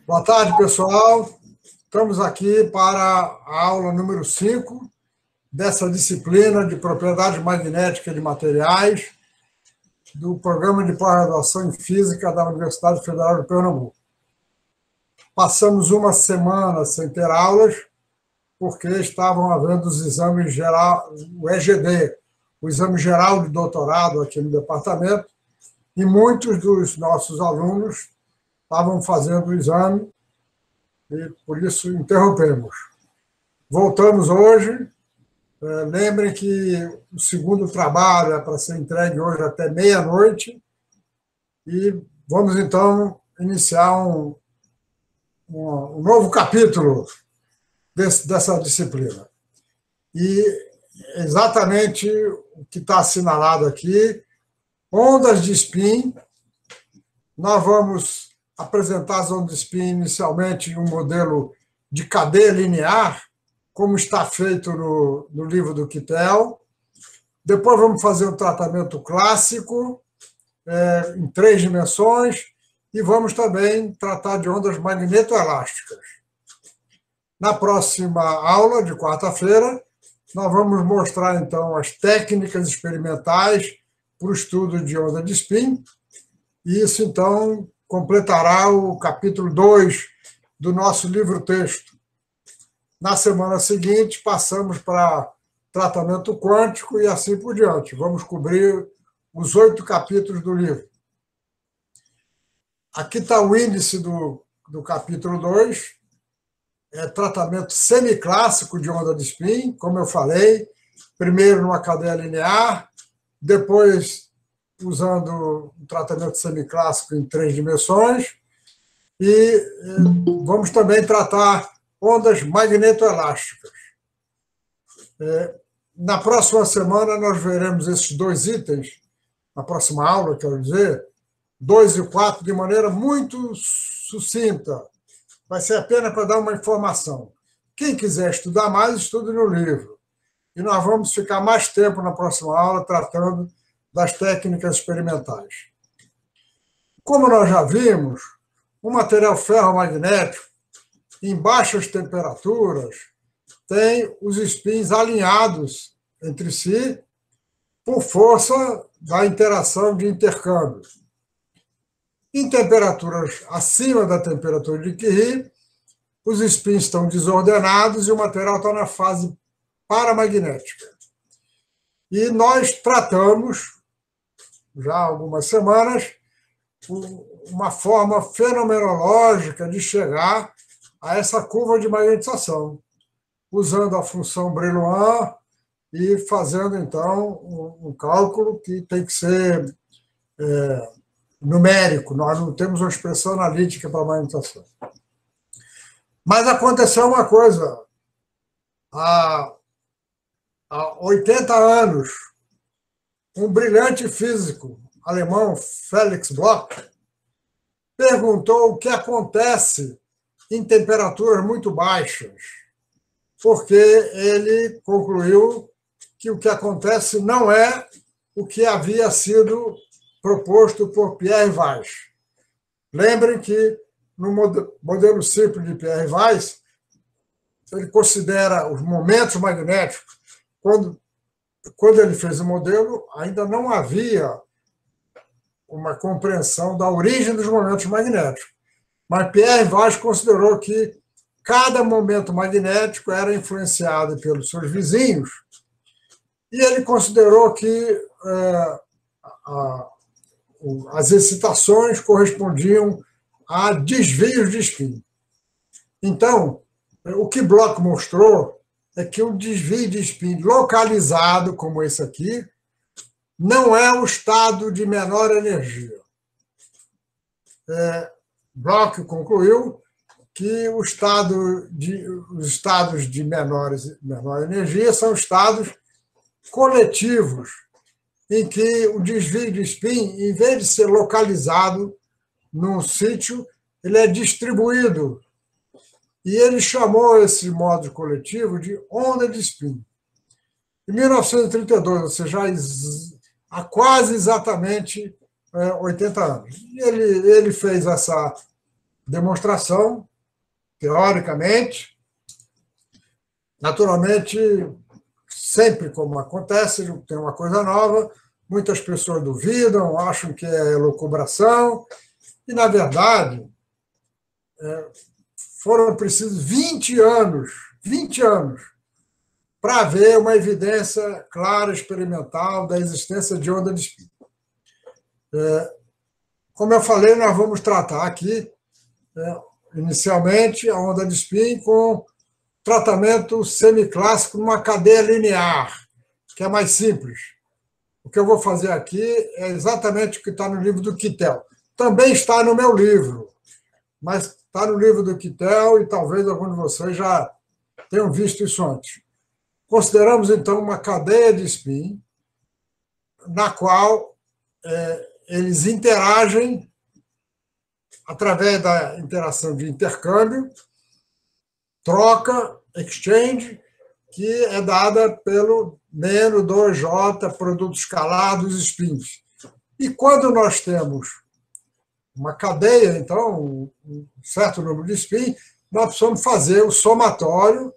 Boa tarde, pessoal. Estamos aqui para a aula número 5 dessa disciplina de propriedade magnética de materiais do Programa de Pós-Graduação em Física da Universidade Federal de Pernambuco. Passamos uma semana sem ter aulas, porque estavam havendo os exames geral, o EGD, o Exame Geral de Doutorado aqui no departamento, e muitos dos nossos alunos estavam fazendo o exame, e por isso interrompemos. Voltamos hoje. Lembrem que o segundo trabalho é para ser entregue hoje até meia-noite, e vamos, então, iniciar um novo capítulo dessa disciplina. E exatamente o que está assinalado aqui, ondas de spin. Nós vamos apresentar as ondas de spin inicialmente em um modelo de cadeia linear, como está feito no livro do Kittel. Depois vamos fazer um tratamento clássico, em 3 dimensões, e vamos também tratar de ondas magnetoelásticas. Na próxima aula, de quarta-feira, nós vamos mostrar, então, as técnicas experimentais para o estudo de onda de spin, e isso, então, completará o capítulo 2 do nosso livro-texto. Na semana seguinte, passamos para tratamento quântico e assim por diante. Vamos cobrir os 8 capítulos do livro. Aqui está o índice do capítulo 2, tratamento semiclássico de onda de spin, como eu falei, primeiro numa cadeia linear, depois usando um tratamento semiclássico em 3 dimensões, e vamos também tratar ondas magnetoelásticas. Na próxima semana nós veremos esses 2 itens, na próxima aula, quero dizer, 2 e 4, de maneira muito sucinta. Vai ser apenas para dar uma informação. Quem quiser estudar mais, estude no livro. E nós vamos ficar mais tempo na próxima aula tratando das técnicas experimentais. Como nós já vimos, o material ferromagnético, em baixas temperaturas, tem os spins alinhados entre si por força da interação de intercâmbio. Em temperaturas acima da temperatura de Curie, os spins estão desordenados e o material está na fase paramagnética. E nós tratamos, já há algumas semanas, uma forma fenomenológica de chegar a essa curva de magnetização, usando a função Brillouin e fazendo, então, um cálculo que tem que ser numérico. Nós não temos uma expressão analítica para a magnetização. Mas aconteceu uma coisa. Há 80 anos, um brilhante físico alemão, Felix Bloch, perguntou o que acontece em temperaturas muito baixas, porque ele concluiu que o que acontece não é o que havia sido proposto por Pierre Weiss. Lembrem que, no modelo simples de Pierre Weiss, ele considera os momentos magnéticos. Quando ele fez o modelo, ainda não havia uma compreensão da origem dos momentos magnéticos. Mas Pierre Weiss considerou que cada momento magnético era influenciado pelos seus vizinhos, e ele considerou que as excitações correspondiam a desvios de spin. Então, o que Bloch mostrou é que um desvio de spin localizado, como esse aqui, não é o estado de menor energia. Bloch concluiu que os estados de menor energia são estados coletivos, em que o desvio de spin, em vez de ser localizado num sítio, ele é distribuído. E ele chamou esse modo coletivo de onda de spin. Em 1932, ou seja, há quase exatamente 80 anos. E ele fez essa demonstração, teoricamente. Naturalmente, sempre como acontece, tem uma coisa nova, muitas pessoas duvidam, acham que é elucubração, e, na verdade, foram precisos 20 anos para haver uma evidência clara, experimental, da existência de onda de spin. Como eu falei, nós vamos tratar aqui, inicialmente, a onda de spin com tratamento semiclássico numa cadeia linear, que é mais simples. O que eu vou fazer aqui é exatamente o que está no livro do Kittel. Também está no meu livro, mas está no livro do Kittel e talvez alguns de vocês já tenham visto isso antes. Consideramos, então, uma cadeia de spin na qual eles interagem através da interação de intercâmbio, troca, exchange, que é dada pelo menos 2J, produto escalar dos spins. E quando nós temos uma cadeia, então, um certo número de spin, nós precisamos fazer o somatório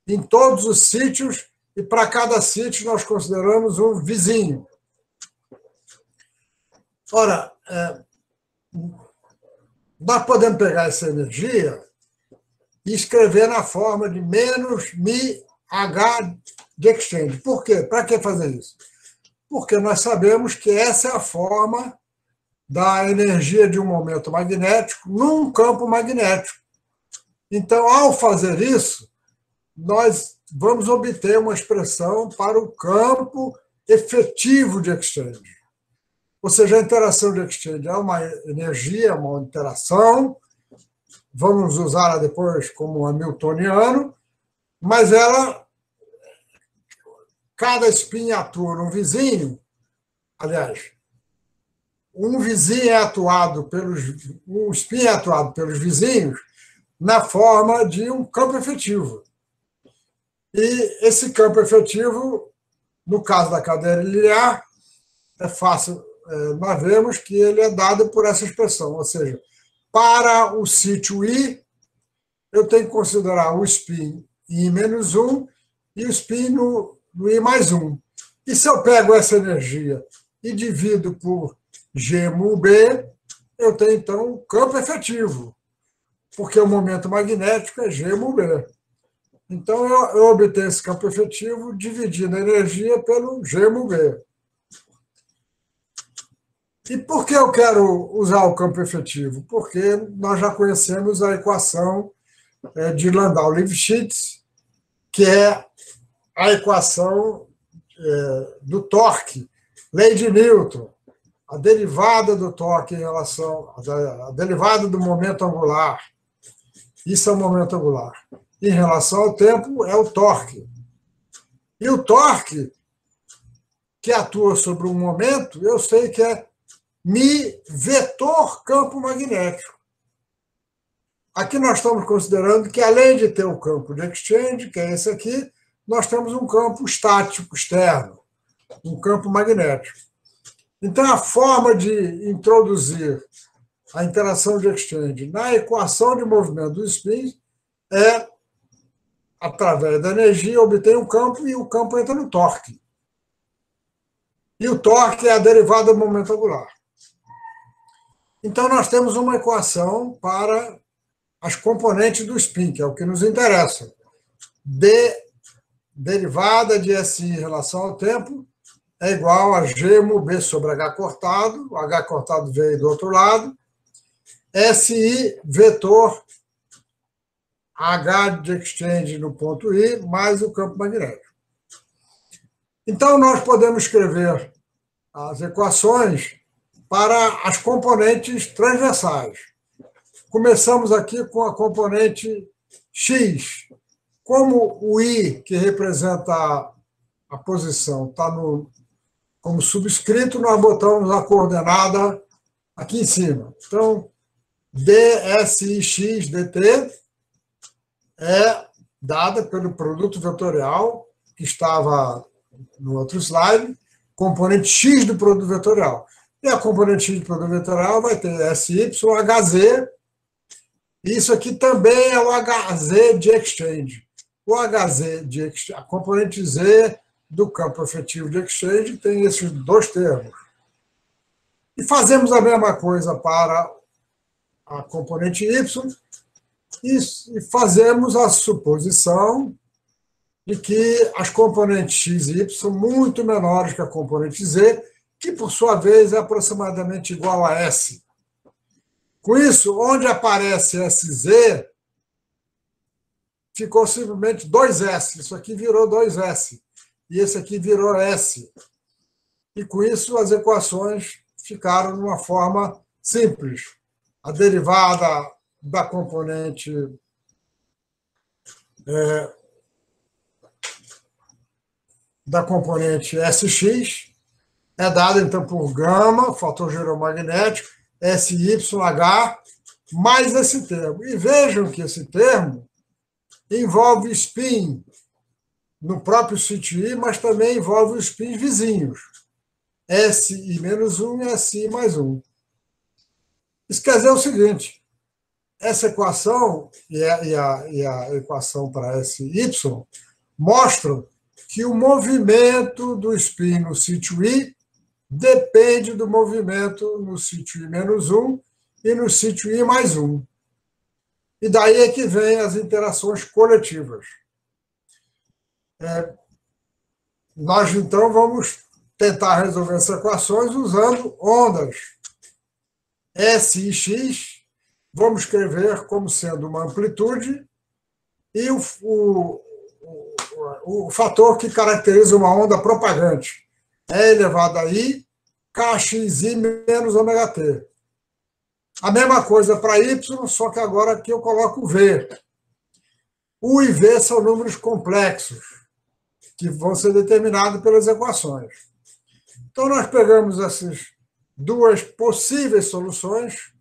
em todos os sítios, e para cada sítio nós consideramos um vizinho. Ora, nós podemos pegar essa energia e escrever na forma de menos μh de exchange. Por quê? Para que fazer isso? Porque nós sabemos que essa é a forma da energia de um momento magnético num campo magnético. Então, ao fazer isso, nós vamos obter uma expressão para o campo efetivo de exchange. Ou seja, a interação de exchange é uma energia, uma interação, vamos usá-la depois como hamiltoniano, mas cada spin atua num vizinho, aliás, um spin é atuado pelos vizinhos na forma de um campo efetivo. E esse campo efetivo, no caso da cadeia linear, é fácil, nós vemos que ele é dado por essa expressão, ou seja, para o sítio I, eu tenho que considerar o spin I-1 e o spin no I+1. E se eu pego essa energia e divido por G-μB, eu tenho, então, um campo efetivo, porque o momento magnético é G-μB. Então, eu obtenho esse campo efetivo dividindo a energia pelo G-μB. E por que eu quero usar o campo efetivo? Porque nós já conhecemos a equação de Landau-Lifshitz, que é a equação do torque, lei de Newton, a derivada do torque em relação à derivada do momento angular. Isso é o momento angular. Em relação ao tempo, é o torque. E o torque, que atua sobre um momento, eu sei que é μ vetor campo magnético. Aqui nós estamos considerando que, além de ter o campo de exchange, que é esse aqui, nós temos um campo estático externo, um campo magnético. Então, a forma de introduzir a interação de exchange na equação de movimento do spin é, através da energia, obter um campo e o campo entra no torque. E o torque é a derivada do momento angular. Então, nós temos uma equação para as componentes do spin, que é o que nos interessa. Derivada de SI em relação ao tempo é igual a G-μB sobre H cortado, o H cortado veio do outro lado, SI vetor H de exchange no ponto I, mais o campo magnético. Então, nós podemos escrever as equações para as componentes transversais. Começamos aqui com a componente X. Como o I, que representa a posição, está como subscrito, nós botamos a coordenada aqui em cima. Então, dSIX dt é dada pelo produto vetorial, que estava no outro slide, componente X do produto vetorial. E a componente X do produto vetorial vai ter SYHZ, Isso aqui também é o HZ de exchange. O HZ de exchange, a componente Z do campo efetivo de exchange tem esses dois termos. E fazemos a mesma coisa para a componente Y e fazemos a suposição de que as componentes X e Y são muito menores que a componente Z, que, por sua vez, é aproximadamente igual a S. Com isso, onde aparece SZ, ficou simplesmente 2S. Isso aqui virou 2S. E esse aqui virou S. E, com isso, as equações ficaram de uma forma simples. A derivada da componente SX é dada, então, por gama, fator geromagnético, SYH, mais esse termo. E vejam que esse termo envolve spin no próprio sítio I, mas também envolve os spins vizinhos. SI-1 e SI mais 1. Isso quer dizer o seguinte, essa equação e a equação para SY mostram que o movimento do spin no sítio I depende do movimento no sítio I-1 e no sítio I mais 1. E daí é que vem as interações coletivas. Nós, então, vamos tentar resolver essas equações usando ondas S e X. Vamos escrever como sendo uma amplitude e o fator que caracteriza uma onda propagante. E elevado a I, KXI menos ômega T. A mesma coisa para Y, só que agora aqui eu coloco V. U e V são números complexos, que vão ser determinados pelas equações. Então, nós pegamos essas duas possíveis soluções,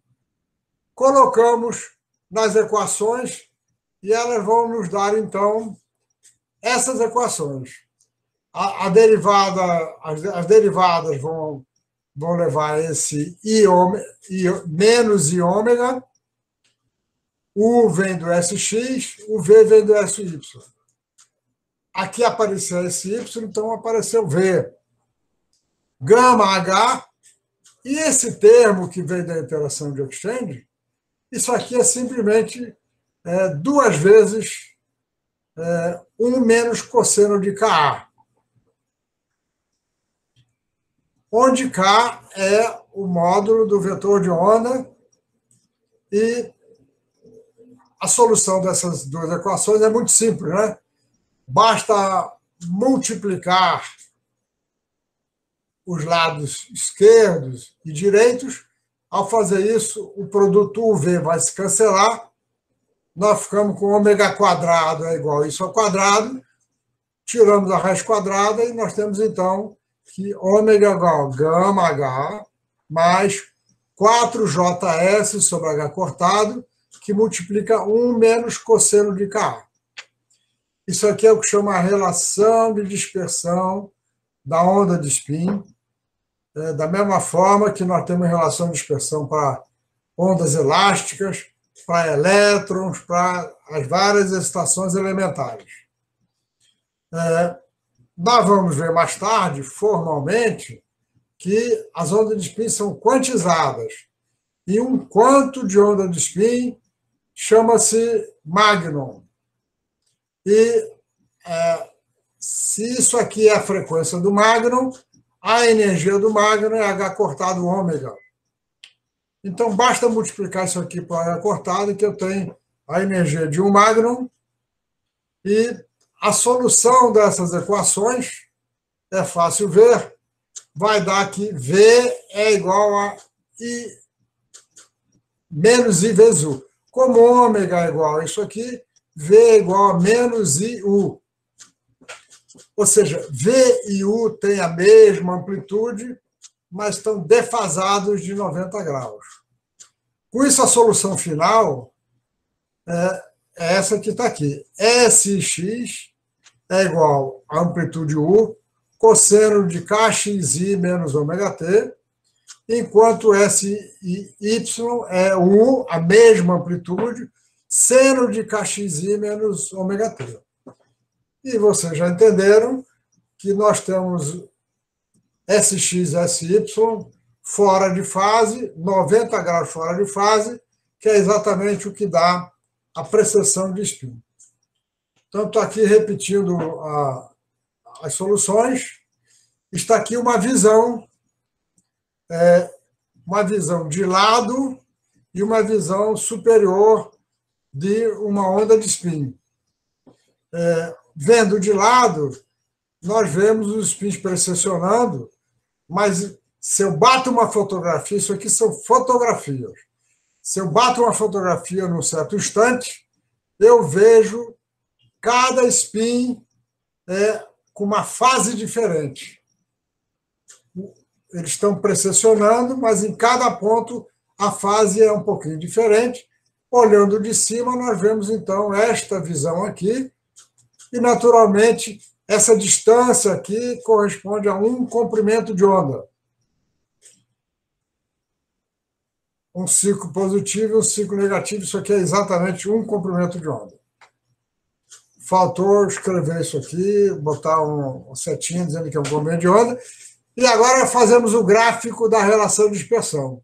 colocamos nas equações e elas vão nos dar, então, essas equações. As derivadas vão levar esse menos I ômega, U vem do SX, o V vem do SY. Aqui apareceu SY, então apareceu V. Gama H, e esse termo que vem da interação de exchange, isso aqui é simplesmente duas vezes 1 menos cosseno de Ka, onde K é o módulo do vetor de onda, e a solução dessas duas equações é muito simples, né? Basta multiplicar os lados esquerdos e direitos. Ao fazer isso, o produto UV vai se cancelar. Nós ficamos com ômega quadrado é igual a isso ao quadrado. Tiramos a raiz quadrada e nós temos, então, que ômega igual a gama H mais 4JS sobre H cortado, que multiplica 1 menos cosseno de Ka. Isso aqui é o que chama a relação de dispersão da onda de spin. Da mesma forma que nós temos relação de dispersão para ondas elásticas, para elétrons, para as várias estações elementares. Nós vamos ver mais tarde, formalmente, que as ondas de spin são quantizadas. E um quanto de onda de spin chama-se magnon. E se isso aqui é a frequência do magnon, a energia do magnon é H cortado ômega. Então, basta multiplicar isso aqui por H cortado, que eu tenho a energia de um magnon, e a solução dessas equações é fácil ver, vai dar que V é igual a I menos I vezes U. Como ômega é igual a isso aqui, V é igual a menos IU. Ou seja, V e U têm a mesma amplitude, mas estão defasados de 90 graus. Com isso, a solução final é essa que está aqui. SX é igual a amplitude U, cosseno de KXI menos ômega T, enquanto SY é a mesma amplitude, seno de KXI menos ômega t. E vocês já entenderam que nós temos SX e SY fora de fase, 90 graus fora de fase, que é exatamente o que dá a precessão de spin. Então, estou aqui repetindo as soluções. Está aqui uma visão de lado e uma visão superior de uma onda de spin. Vendo de lado, nós vemos os spins precessionando, mas se eu bato uma fotografia, isso aqui são fotografias. Se eu bato uma fotografia num certo instante, eu vejo cada spin com uma fase diferente. Eles estão precessionando, mas em cada ponto a fase é um pouquinho diferente. Olhando de cima, nós vemos, então, esta visão aqui, e, naturalmente, essa distância aqui corresponde a um comprimento de onda. Um ciclo positivo e um ciclo negativo, isso aqui é exatamente um comprimento de onda. Faltou escrever isso aqui, botar uma setinha dizendo que é um comprimento de onda. E agora fazemos o gráfico da relação de dispersão.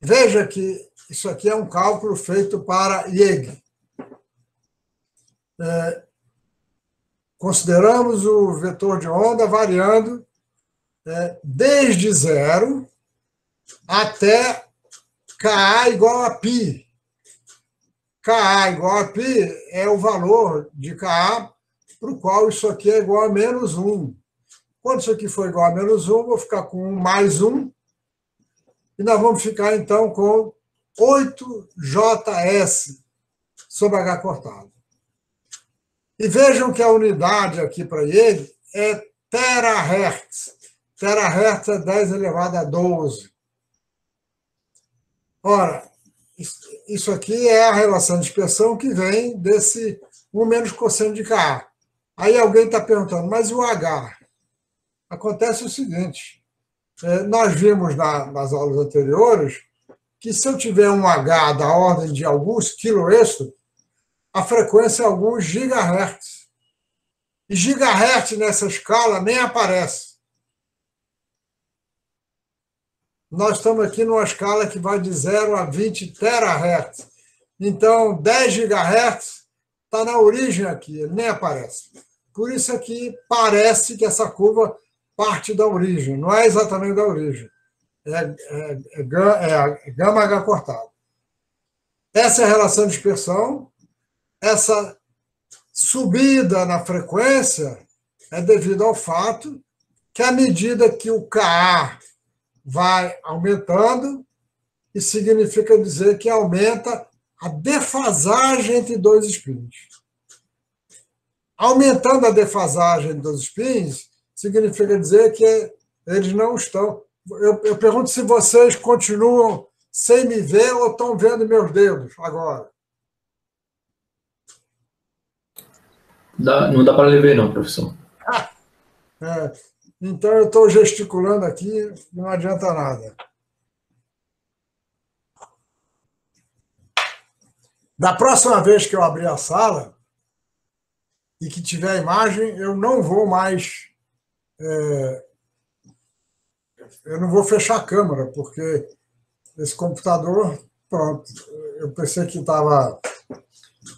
Veja que isso aqui é um cálculo feito para IEG. Consideramos o vetor de onda variando desde zero até Ka igual a π. Ka igual a π é o valor de Ka para o qual isso aqui é igual a menos 1. Quando isso aqui for igual a menos 1, vou ficar com 1 mais 1, e nós vamos ficar, então, com 8Js sobre H cortado. E vejam que a unidade aqui para ele é terahertz. Terahertz é 10 elevado a 12. Ora, isso aqui é a relação de dispersão que vem desse 1 menos cosseno de Ka. Aí alguém está perguntando, mas o H? Acontece o seguinte, nós vimos nas aulas anteriores que se eu tiver um H da ordem de alguns quiloestro, a frequência é alguns gigahertz. E gigahertz nessa escala nem aparece. Nós estamos aqui numa escala que vai de 0 a 20 terahertz. Então, 10 gigahertz está na origem aqui, ele nem aparece. Por isso aqui parece que essa curva parte da origem, não é exatamente da origem. É gama H cortado. Essa é a relação de dispersão. Essa subida na frequência é devido ao fato que, à medida que o Ka vai aumentando, isso significa dizer que aumenta a defasagem entre dois spins. Aumentando a defasagem entre dois spins, significa dizer que eles não estão... Eu pergunto se vocês continuam sem me ver ou estão vendo meus dedos agora. Não dá para ver, não, professor. Então, eu estou gesticulando aqui, não adianta nada. Da próxima vez que eu abrir a sala e que tiver a imagem, eu não vou mais... eu não vou fechar a câmera, porque esse computador, pronto, eu pensei que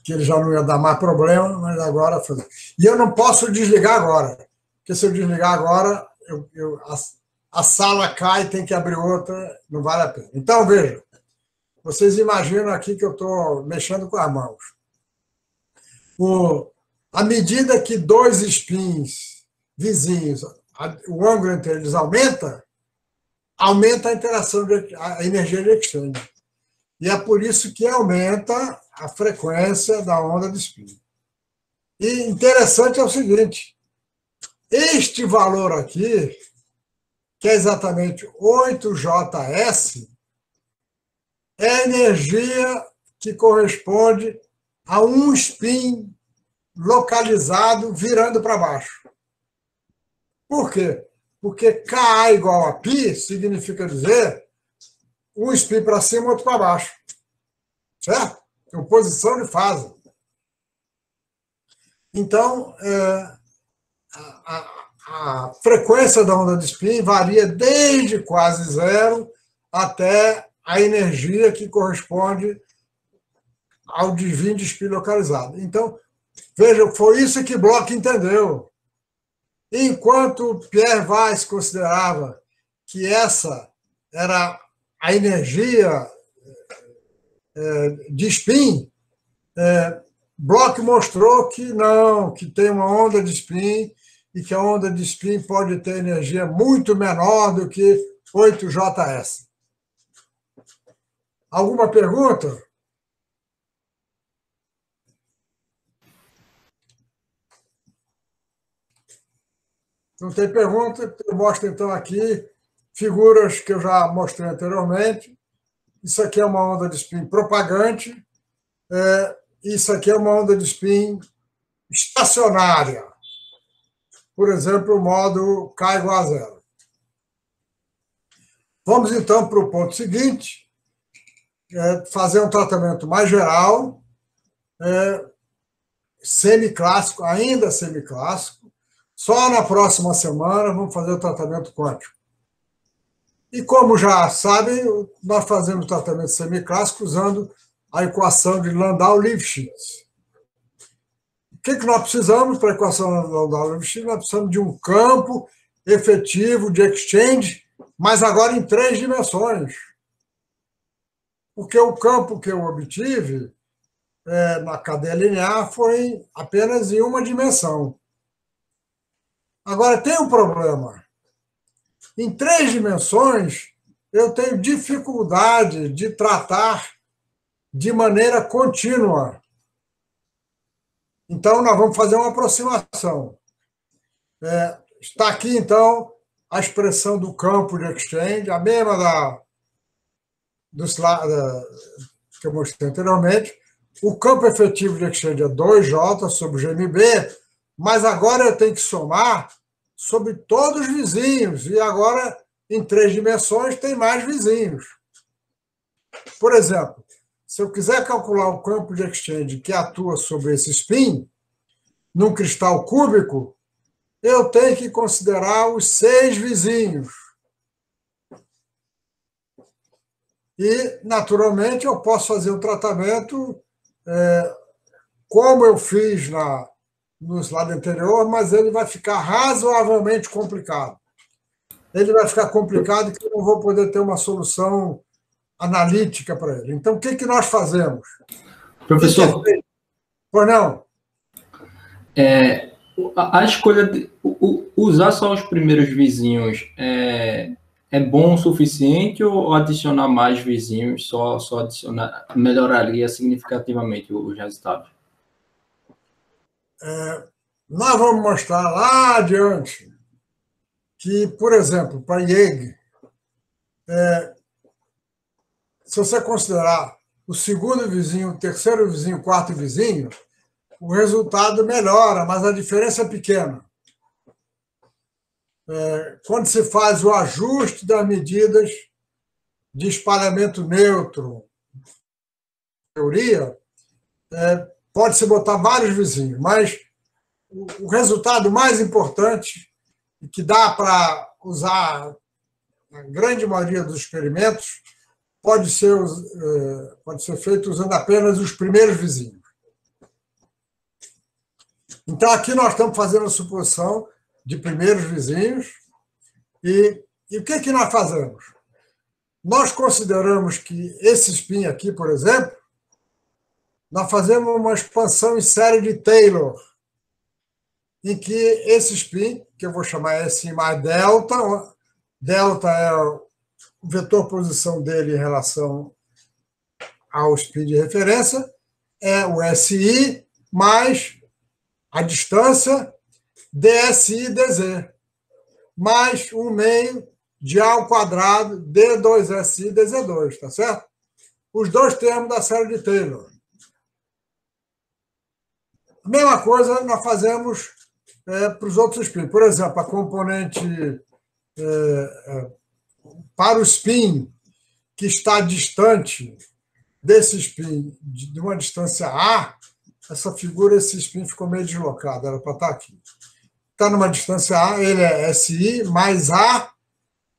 ele já não ia dar mais problema, mas agora... E eu não posso desligar agora, porque se eu desligar agora, a sala cai e tem que abrir outra, não vale a pena. Então, veja, vocês imaginam aqui que eu estou mexendo com as mãos. À medida que dois spins vizinhos, o ângulo entre eles aumenta a interação, a energia de exchange. E é por isso que aumenta a frequência da onda de spin. E interessante é o seguinte, este valor aqui, que é exatamente 8Js, é a energia que corresponde a um spin localizado virando para baixo. Por quê? porque Ka igual a π significa dizer um spin para cima, outro para baixo. Certo? Tem posição de fase. Então, a frequência da onda de spin varia desde quase zero até a energia que corresponde ao desvio de spin localizado. Então, veja, foi isso que Bloch entendeu. Enquanto Pierre Weiss considerava que essa era a energia de spin, Bloch mostrou que não, que tem uma onda de spin e que a onda de spin pode ter energia muito menor do que 8JS. Alguma pergunta? Não tem pergunta? Eu mostro, então, aqui figuras que eu já mostrei anteriormente. Isso aqui é uma onda de spin propagante. Isso aqui é uma onda de spin estacionária. Por exemplo, o modo K igual a zero. Vamos, então, para o ponto seguinte, fazer um tratamento mais geral, semiclássico, ainda semiclássico. Só na próxima semana vamos fazer o tratamento quântico. E como já sabem, nós fazemos tratamento semiclássico usando a equação de Landau-Lifshitz. O que nós precisamos para a equação de Landau-Lifshitz? Nós precisamos de um campo efetivo de exchange, mas agora em 3 dimensões. Porque o campo que eu obtive na cadeia linear foi apenas em uma dimensão. Agora, tem um problema. Em 3 dimensões, eu tenho dificuldade de tratar de maneira contínua. Então, nós vamos fazer uma aproximação. Está aqui, então, a expressão do campo de exchange, a mesma que eu mostrei anteriormente. O campo efetivo de exchange é 2J sobre GMB, mas agora eu tenho que somar sobre todos os vizinhos, e agora, em 3 dimensões, tem mais vizinhos. Por exemplo, se eu quiser calcular o campo de exchange que atua sobre esse spin, num cristal cúbico, eu tenho que considerar os 6 vizinhos. E, naturalmente, eu posso fazer um tratamento como eu fiz no slide anterior, mas ele vai ficar razoavelmente complicado. Ele vai ficar complicado que eu não vou poder ter uma solução analítica para ele. Então, o que nós fazemos? Professor, pois não? A escolha de usar só os primeiros vizinhos é bom o suficiente, ou adicionar mais vizinhos só adicionar melhoraria significativamente os resultados? Nós vamos mostrar lá adiante que, por exemplo, para IEG, se você considerar o segundo vizinho, o terceiro vizinho, o quarto vizinho, o resultado melhora, mas a diferença é pequena. Quando se faz o ajuste das medidas de espalhamento neutro, teoria, pode-se botar vários vizinhos, mas o resultado mais importante, que dá para usar na grande maioria dos experimentos, pode ser feito usando apenas os primeiros vizinhos. Então, aqui nós estamos fazendo a suposição de primeiros vizinhos. E o que nós fazemos? Nós consideramos que esse spin aqui, por exemplo, nós fazemos uma expansão em série de Taylor, em que esse spin, que eu vou chamar S mais delta, delta é o vetor posição dele em relação ao spin de referência, é o SI mais a distância DSI dz, mais 1 meio de A ao quadrado D2SI dz2, tá certo? Os dois termos da série de Taylor. A mesma coisa nós fazemos para os outros spins. Por exemplo, a componente para o spin que está distante desse spin de uma distância A, essa figura, esse spin ficou meio deslocado, era para estar aqui. Está numa distância A, ele é SI mais A,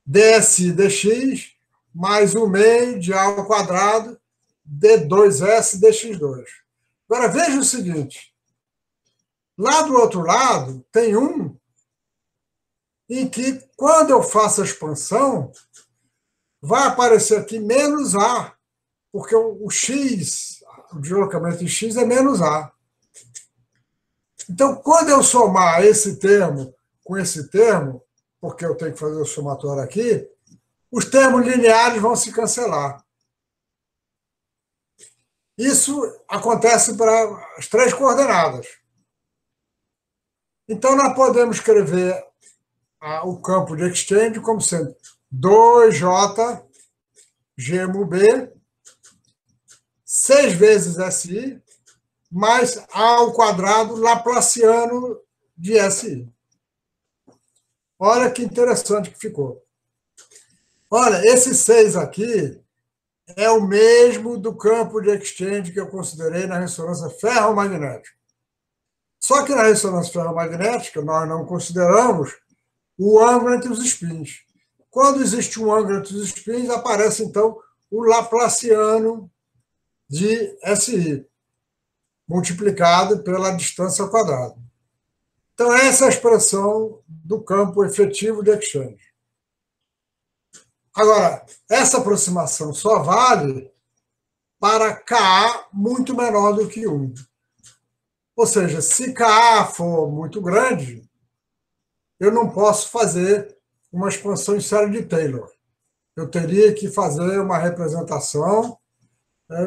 DSI dx, mais o meio de A ao quadrado, D2S dx2. Agora, veja o seguinte. Lá do outro lado, tem um em que, quando eu faço a expansão, vai aparecer aqui menos A, porque o X, o deslocamento de X é menos A. Então, quando eu somar esse termo com esse termo, porque eu tenho que fazer o somatório aqui, os termos lineares vão se cancelar. Isso acontece para as três coordenadas. Então, nós podemos escrever o campo de exchange como sendo 2J GMB 6 vezes SI mais A ao quadrado laplaciano de SI. Olha que interessante que ficou. Olha, esse 6 aqui é o mesmo do campo de exchange que eu considerei na ressonância ferromagnética. Só que na ressonância ferromagnética nós não consideramos o ângulo entre os spins. Quando existe um ângulo entre os spins, aparece, então, o laplaciano de SI, multiplicado pela distância ao quadrado. Então, essa é a expressão do campo efetivo de exchange. Agora, essa aproximação só vale para Ka muito menor do que 1. Ou seja, se Ka for muito grande, eu não posso fazer uma expansão em série de Taylor. Eu teria que fazer uma representação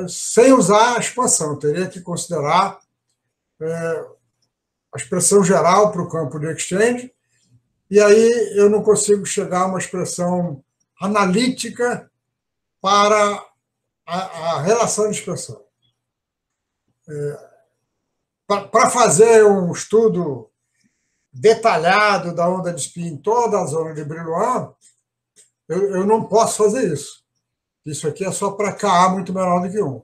sem usar a expansão. Eu teria que considerar a expressão geral para o campo de exchange, e aí eu não consigo chegar a uma expressão analítica para a relação de expressão. Para fazer um estudo detalhado da onda de spin em toda a zona de Brillouin, eu não posso fazer isso. Isso aqui é só para Ka muito menor do que 1.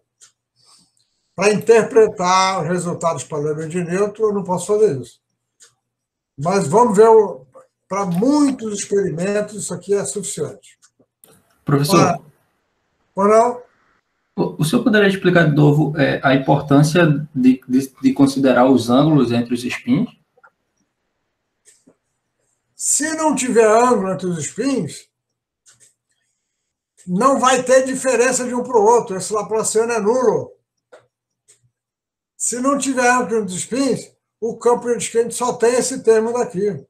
Para interpretar os resultados para Lehmann de Newton, eu não posso fazer isso. Mas vamos ver, para muitos experimentos, isso aqui é suficiente. Professor, o senhor poderia explicar de novo a importância de considerar os ângulos entre os spins? Se não tiver ângulo entre os spins, não vai ter diferença de um para o outro. Esse laplaciano é nulo. Se não tiver ângulo entre os spins, o campo de exchange só tem esse termo daqui.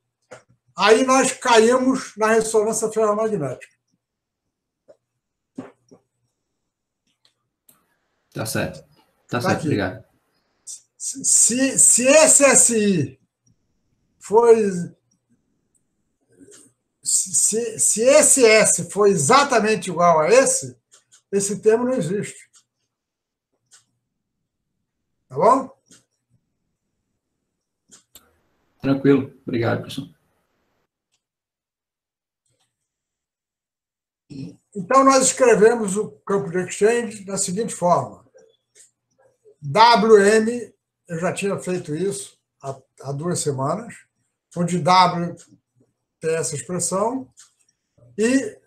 Aí nós caímos na ressonância ferromagnética. Tá certo. Tá certo, aqui. obrigado. Se esse SI foi... Se esse S for exatamente igual a esse termo não existe. Tá bom? Tranquilo. Obrigado, professor. Então, nós escrevemos o campo de exchange da seguinte forma. WM, eu já tinha feito isso há 2 semanas, onde W tem essa expressão, e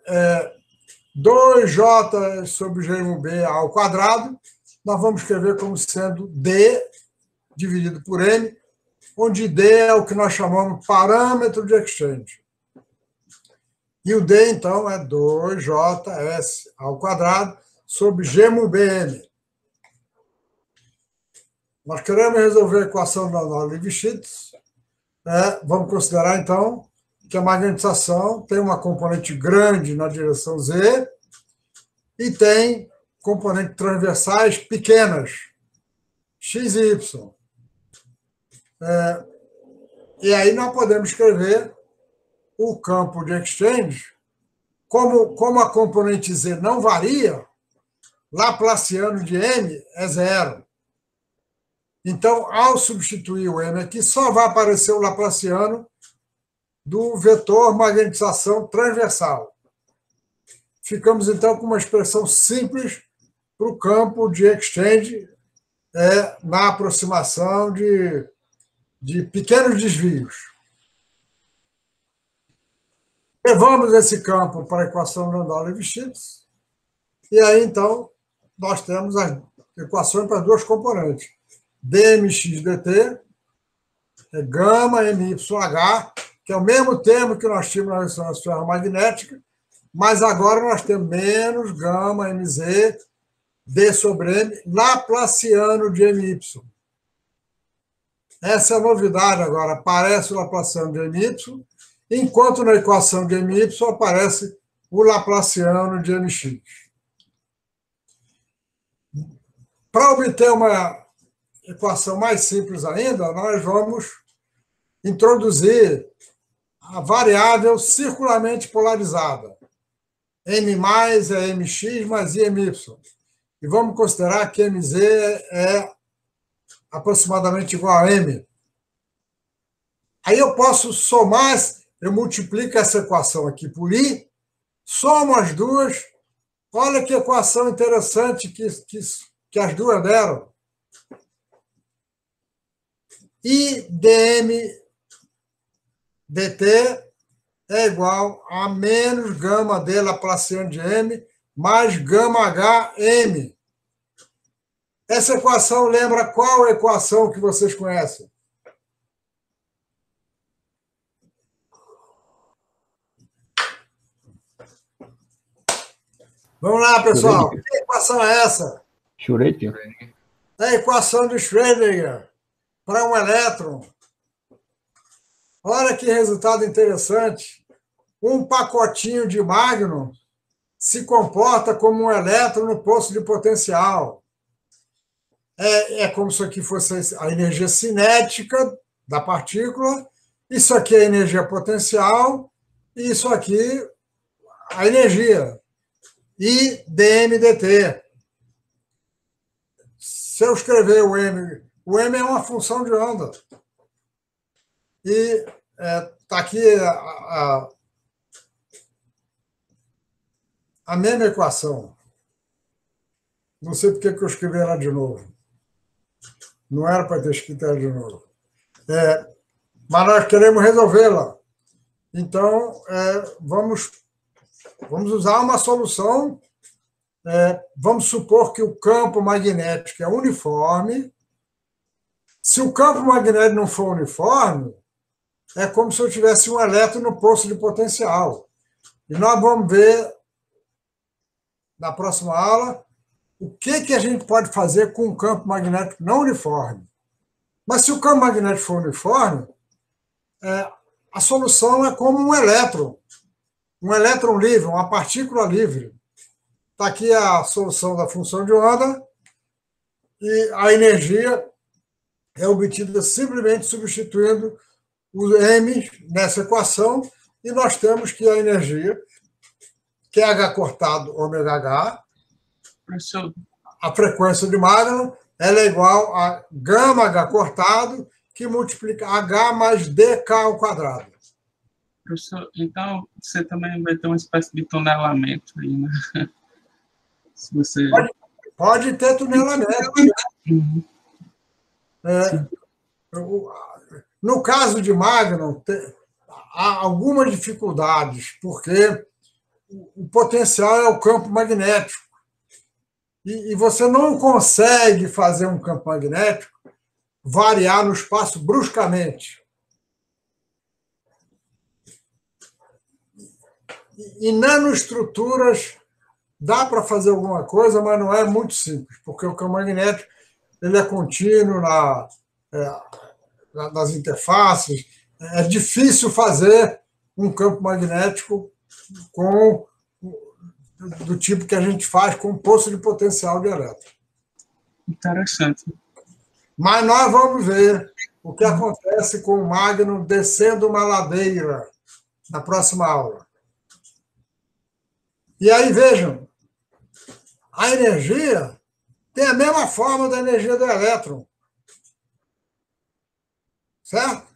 2J sobre GMB ao quadrado, nós vamos escrever como sendo D dividido por M, onde D é o que nós chamamos parâmetro de exchange. E o D, então, é 2JS ao quadrado sobre GMBM. Nós queremos resolver a equação da Lipschitz. Vamos considerar, então, que a magnetização tem uma componente grande na direção Z e tem componentes transversais pequenas, x e y. E aí nós podemos escrever o campo de exchange, como a componente Z não varia, laplaciano de M é 0. Então, ao substituir o M aqui, só vai aparecer o laplaciano do vetor magnetização transversal. Ficamos, então, com uma expressão simples para o campo de exchange na aproximação de pequenos desvios. Levamos esse campo para a equação de Landau-Lewis-Strauss, e aí, então, nós temos as equações para duas componentes. dmx dt é gama myh, que é o mesmo termo que nós tínhamos na ressonância ferromagnética, mas agora nós temos menos gama mz d sobre m laplaciano de my. Essa é a novidade agora. Aparece o laplaciano de my, enquanto na equação de my aparece o laplaciano de mx. Para obter uma equação mais simples ainda, nós vamos introduzir a variável circularmente polarizada. M mais é mx mais IMY. E vamos considerar que mz é aproximadamente igual a m. Aí eu posso somar, eu multiplico essa equação aqui por i, somo as duas, olha que equação interessante que as duas deram. I dm dt é igual a menos gama d laplaciano de m mais gama h m. Essa equação lembra qual equação que vocês conhecem? Vamos lá, pessoal. Que equação é essa? Schrödinger. É a equação de Schrödinger para um elétron. Olha que resultado interessante. Um pacotinho de magno se comporta como um elétron no posto de potencial. É como se aqui fosse a energia cinética da partícula, isso aqui é a energia potencial, e isso aqui a energia. I dm dt. Se eu escrever o m é uma função de onda. E está aqui a mesma equação. Não sei porque que eu escrevi ela de novo. Não era para ter escrito ela de novo. Mas nós queremos resolvê-la. Então, vamos usar uma solução. Vamos supor que o campo magnético é uniforme. Se o campo magnético não for uniforme, é como se eu tivesse um elétron no posto de potencial. E nós vamos ver, na próxima aula, o que a gente pode fazer com um campo magnético não uniforme. Mas se o campo magnético for uniforme, a solução é como um elétron livre, uma partícula livre. Está aqui a solução da função de onda, e a energia é obtida simplesmente substituindo o m nessa equação, e nós temos que a energia, que é h cortado ômega h, a frequência de magno, ela é igual a gama h cortado, que multiplica h mais dk ao quadrado. Professor, então você também vai ter uma espécie de tunelamento aí, né? Se você... Pode ter tunelamento. Uhum. No caso de magno, há algumas dificuldades, porque o potencial é o campo magnético. E você não consegue fazer um campo magnético variar no espaço bruscamente. E nanoestruturas dá para fazer alguma coisa, mas não é muito simples, porque o campo magnético ele é contínuo nas interfaces. É difícil fazer um campo magnético do tipo que a gente faz com poço de potencial de elétron. Interessante. Mas nós vamos ver o que acontece com o magno descendo uma ladeira na próxima aula. E aí, vejam, a energia tem a mesma forma da energia do elétron. Certo?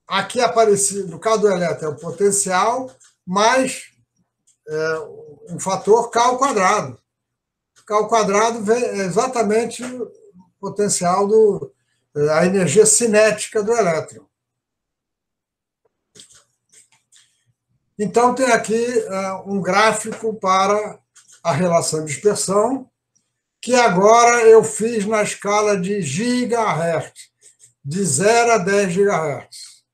aqui aparecido, no caso do elétron, é o potencial mais um fator K ao quadrado. K ao quadrado é exatamente o potencial a energia cinética do elétron. Então, tem aqui um gráfico para a relação de dispersão, que agora eu fiz na escala de gigahertz, de 0 a 10 gigahertz.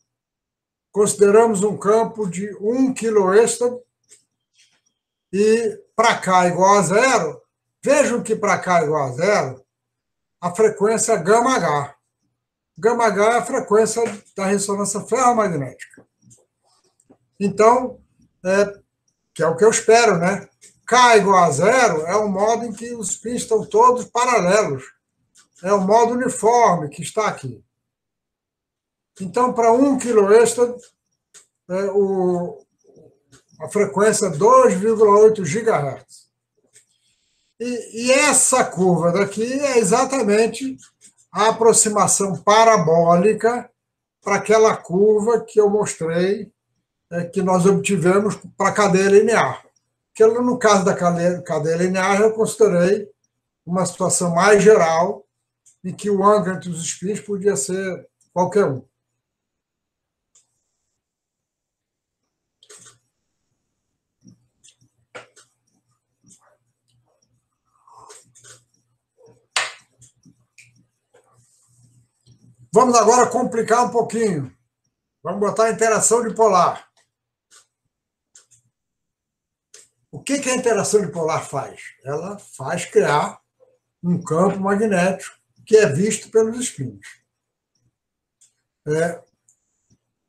Consideramos um campo de 1 kilo-êxtaro, e para cá igual a zero, vejam que para cá igual a zero, a frequência γH. γH é a frequência da ressonância ferromagnética. Então, que é o que eu espero, né? K igual a zero é o modo em que os spins estão todos paralelos. É o modo uniforme que está aqui. Então, para 1 kilo-êxtaro, a frequência é 2,8 GHz. E essa curva daqui é exatamente a aproximação parabólica para aquela curva que eu mostrei, que nós obtivemos para a cadeia linear. Que no caso da cadeia linear, eu considerei uma situação mais geral em que o ângulo entre os spins podia ser qualquer um. Vamos agora complicar um pouquinho. Vamos botar a interação dipolar. O que a interação dipolar faz? Ela faz criar um campo magnético que é visto pelos spins.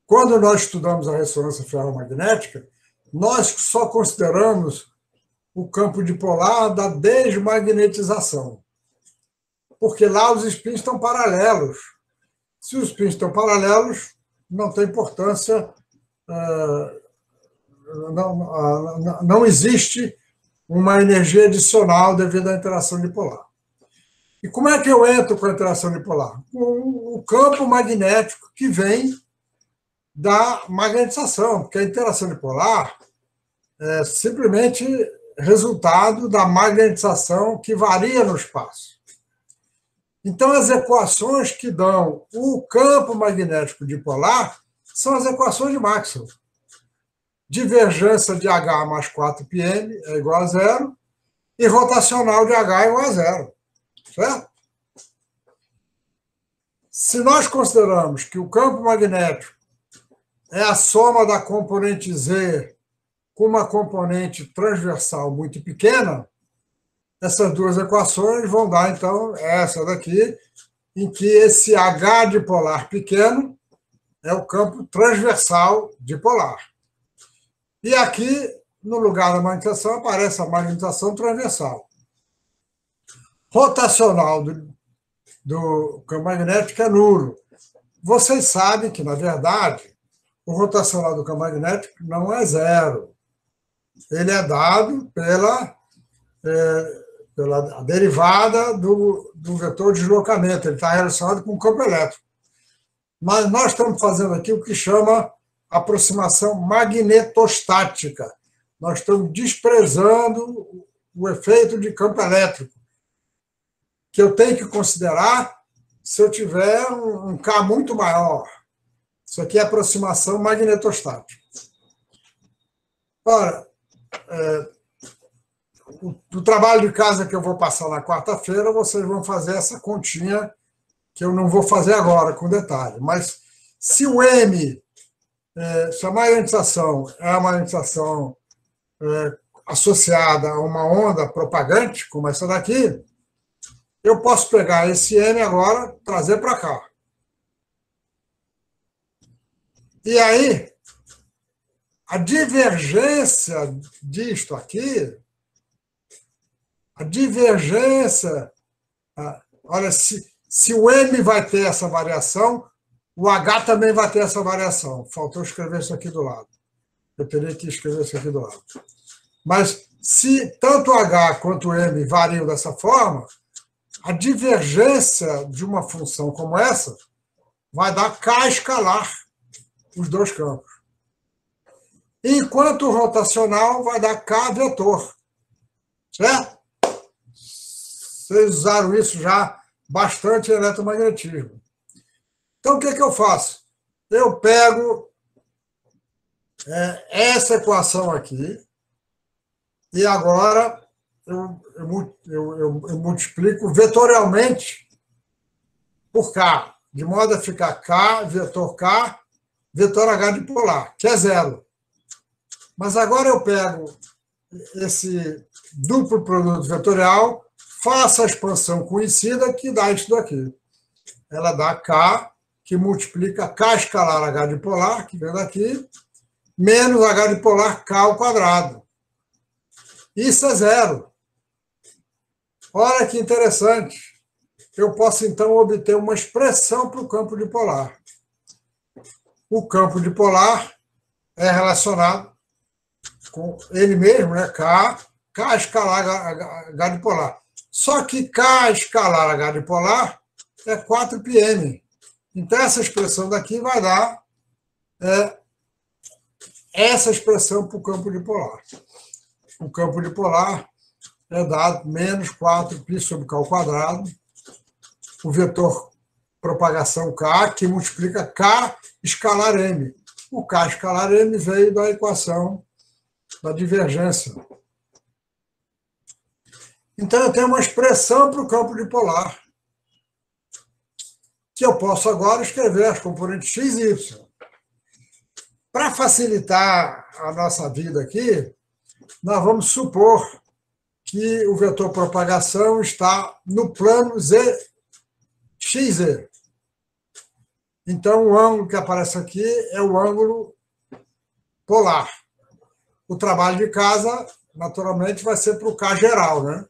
Quando nós estudamos a ressonância ferromagnética, nós só consideramos o campo dipolar da desmagnetização, porque lá os spins estão paralelos. Se os spins estão paralelos, não tem importância, não existe uma energia adicional devido à interação dipolar. E como é que eu entro com a interação dipolar? Com o campo magnético que vem da magnetização, porque a interação dipolar é simplesmente resultado da magnetização que varia no espaço. Então, as equações que dão o campo magnético dipolar são as equações de Maxwell. Divergência de H mais 4πm é igual a zero, e rotacional de H é igual a zero. Certo? Se nós consideramos que o campo magnético é a soma da componente Z com uma componente transversal muito pequena, essas duas equações vão dar, então, essa daqui, em que esse H dipolar pequeno é o campo transversal dipolar. E aqui, no lugar da magnetização, aparece a magnetização transversal. Rotacional do campo magnético é nulo. Vocês sabem que, na verdade, o rotacional do campo magnético não é zero. Ele é dado pela derivada do vetor de deslocamento. Ele está relacionado com o campo elétrico. Mas nós estamos fazendo aqui o que chama aproximação magnetostática. Nós estamos desprezando o efeito de campo elétrico, que eu tenho que considerar se eu tiver um K muito maior. Isso aqui é aproximação magnetostática. Ora, no trabalho de casa que eu vou passar na quarta-feira, vocês vão fazer essa continha que eu não vou fazer agora, com detalhe. Mas se o M, se a magnetização é uma magnetização associada a uma onda propagante, como essa daqui, eu posso pegar esse M agora e trazer para cá. E aí, a divergência disto aqui, a divergência, olha, se o M vai ter essa variação, o H também vai ter essa variação. Faltou escrever isso aqui do lado. Eu teria que escrever isso aqui do lado. Mas se tanto o H quanto o M variam dessa forma, a divergência de uma função como essa vai dar K escalar. os dois campos. Enquanto o rotacional vai dar K vetor. Certo? Vocês usaram isso já bastante em eletromagnetismo. Então, o que eu faço? Eu pego essa equação aqui e agora eu multiplico vetorialmente por K, de modo a ficar K, vetor H dipolar, que é zero. Mas agora eu pego esse duplo produto vetorial, faço a expansão conhecida que dá isso daqui. Ela dá K, que multiplica K escalar H dipolar, que vem daqui, menos H dipolar K ao quadrado. Isso é zero. Olha que interessante. Eu posso, então, obter uma expressão para o campo dipolar. O campo dipolar é relacionado com ele mesmo, né? K escalar H dipolar. Só que K escalar H dipolar é 4πm. Então, essa expressão daqui vai dar essa expressão para o campo dipolar. O campo dipolar é dado menos 4π sobre K ao quadrado, o vetor propagação K, que multiplica K escalar M. O K escalar M veio da equação da divergência. Então, eu tenho uma expressão para o campo dipolar, que eu posso agora escrever as componentes x e y. Para facilitar a nossa vida aqui, nós vamos supor que o vetor propagação está no plano XZ. Então, o ângulo que aparece aqui é o ângulo polar. O trabalho de casa, naturalmente, vai ser para o K geral, né?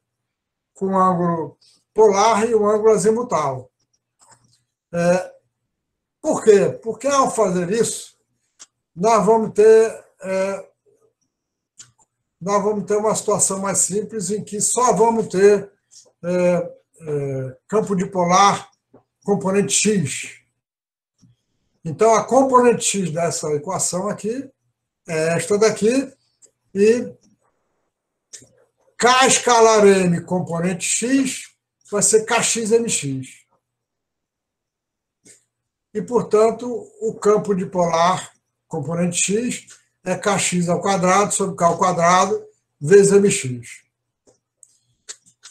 Com o ângulo polar e o ângulo azimutal. Por quê? Porque, ao fazer isso, nós vamos ter uma situação mais simples em que só vamos ter campo dipolar componente x. Então, a componente x dessa equação aqui é esta daqui, e K escalar M componente x vai ser KXMX. E, portanto, o campo dipolar componente x é Kx ao quadrado sobre K ao quadrado vezes Mx.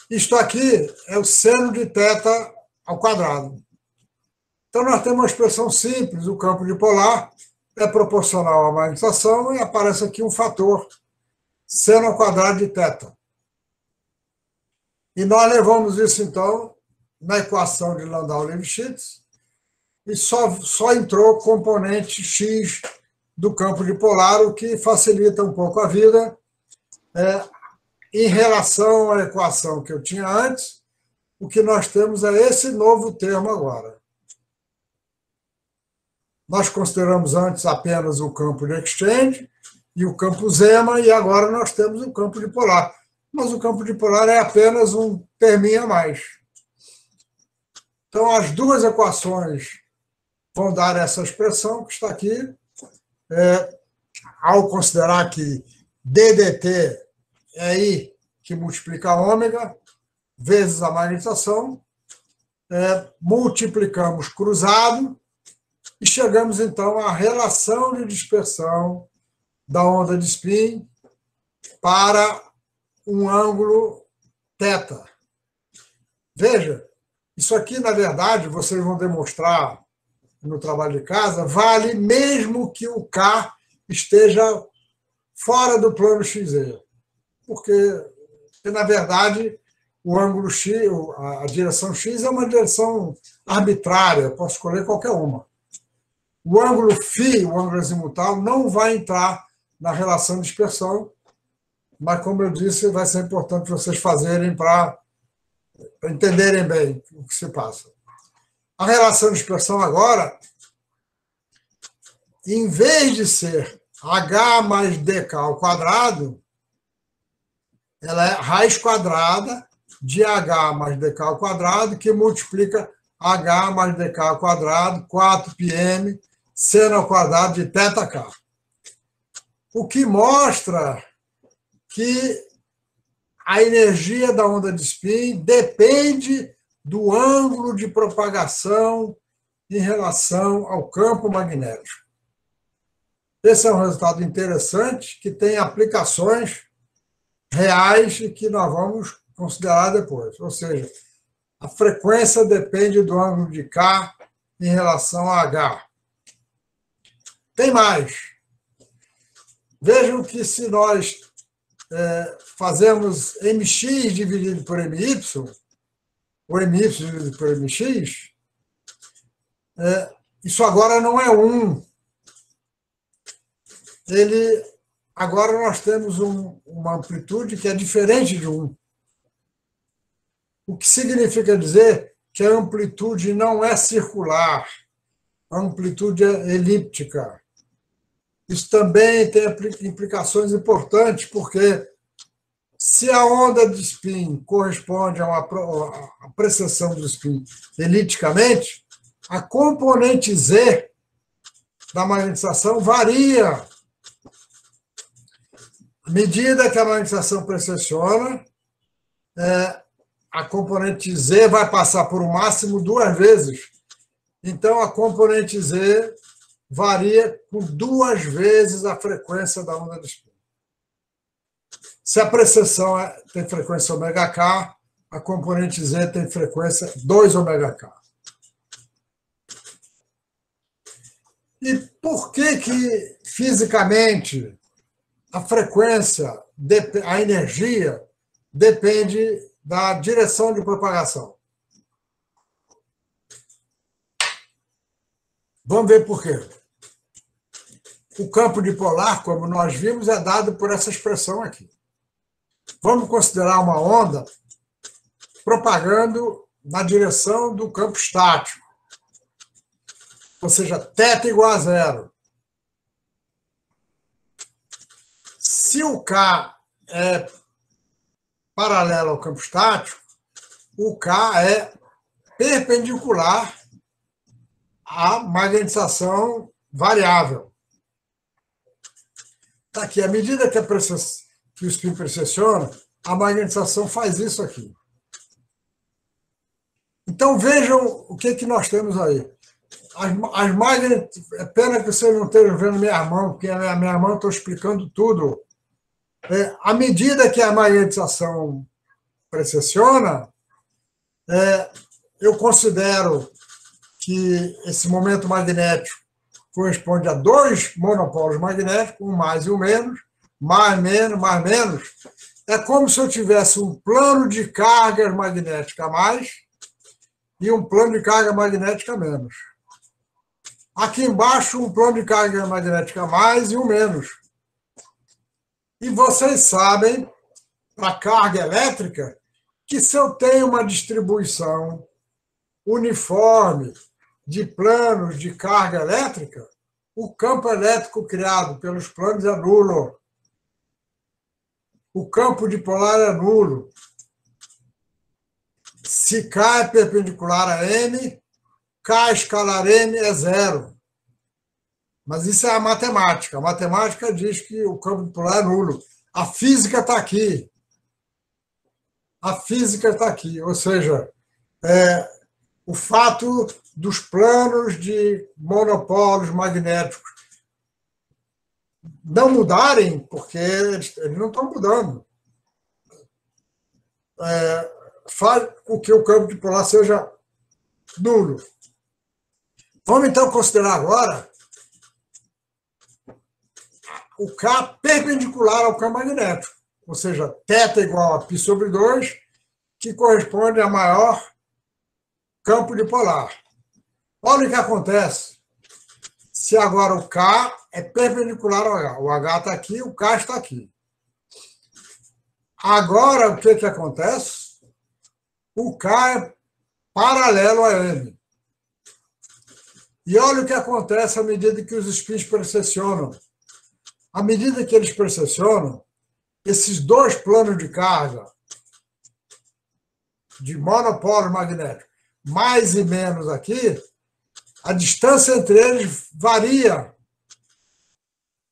Isto aqui é o seno de θ ao quadrado. Então, nós temos uma expressão simples, o campo dipolar é proporcional à magnetização e aparece aqui um fator, seno ao quadrado de θ. E nós levamos isso, então, na equação de Landau-Lifshitz, e só entrou componente x do campo dipolar, o que facilita um pouco a vida em relação à equação que eu tinha antes. O que nós temos é esse novo termo agora. Nós consideramos antes apenas o campo de exchange e o campo Zeeman, e agora nós temos o campo dipolar. Mas o campo dipolar é apenas um terminho a mais. Então, as duas equações vão dar essa expressão que está aqui, ao considerar que ddt é I que multiplica ômega vezes a magnetização, multiplicamos cruzado e chegamos, então, à relação de dispersão da onda de spin para um ângulo θ. Veja, isso aqui, na verdade, vocês vão demonstrar no trabalho de casa, vale mesmo que o K esteja fora do plano XZ. Porque, na verdade, o ângulo X, a direção X é uma direção arbitrária, eu posso escolher qualquer uma. O ângulo φ, o ângulo azimutal, não vai entrar na relação de dispersão, mas, como eu disse, vai ser importante vocês fazerem para entenderem bem o que se passa. A relação de dispersão agora, em vez de ser H mais dK ao quadrado, ela é raiz quadrada de H mais dK ao quadrado, que multiplica H mais dK ao quadrado, 4πm, seno ao quadrado de θk. O que mostra que a energia da onda de spin depende do ângulo de propagação em relação ao campo magnético. Esse é um resultado interessante que tem aplicações reais e que nós vamos considerar depois. Ou seja, a frequência depende do ângulo de K em relação a H. Tem mais. Vejam que se nós fazemos mx dividido por my, ou my dividido por mx, isso agora não é 1. Agora nós temos uma amplitude que é diferente de 1. O que significa dizer que a amplitude não é circular, a amplitude é elíptica. Isso também tem implicações importantes, porque se a onda de spin corresponde a precessão do spin elipticamente, a componente Z da magnetização varia. À medida que a magnetização precessiona, a componente Z vai passar por um máximo 2 vezes. Então, a componente Z varia com 2 vezes a frequência da onda de spin. Se a precessão tem frequência ωk, a componente Z tem frequência 2ωk. E por que fisicamente a frequência, a energia, depende da direção de propagação? Vamos ver por quê. O campo dipolar, como nós vimos, é dado por essa expressão aqui. Vamos considerar uma onda propagando na direção do campo estático, ou seja, θ igual a 0. Se o K é paralelo ao campo estático, o K é perpendicular à magnetização variável. Está aqui, à medida que o spin precessiona, a magnetização faz isso aqui. Então, vejam o que nós temos aí. As magnetos, é pena que vocês não estejam vendo minha mão, porque a minha mão estou explicando tudo. À medida que a magnetização precessiona, eu considero que esse momento magnético corresponde a 2 monopolos magnéticos, um mais e um menos, mais, menos. É como se eu tivesse um plano de carga magnética a mais e um plano de carga magnética a menos. Aqui embaixo, um plano de carga magnética a mais e um menos. E vocês sabem, para a carga elétrica, que se eu tenho uma distribuição uniforme de planos de carga elétrica, o campo elétrico criado pelos planos é nulo. O campo dipolar é nulo. Se K é perpendicular a M, K escalar M é 0. Mas isso é a matemática. A matemática diz que o campo dipolar é nulo. A física está aqui. A física está aqui. Ou seja, o fato dos planos de monopolos magnéticos não mudarem, porque eles não estão mudando, faz com que o campo dipolar seja nulo. Vamos, então, considerar agora o K perpendicular ao campo magnético, ou seja, θ igual a π sobre 2, que corresponde a maior campo dipolar. Olha o que acontece se agora o K é perpendicular ao H. O H está aqui, o K está aqui. Agora, o que acontece? O K é paralelo a M. E olha o que acontece à medida que os spins precessionam. À medida que eles precessionam, esses 2 planos de carga de monopolo magnético, mais e menos aqui, a distância entre eles varia.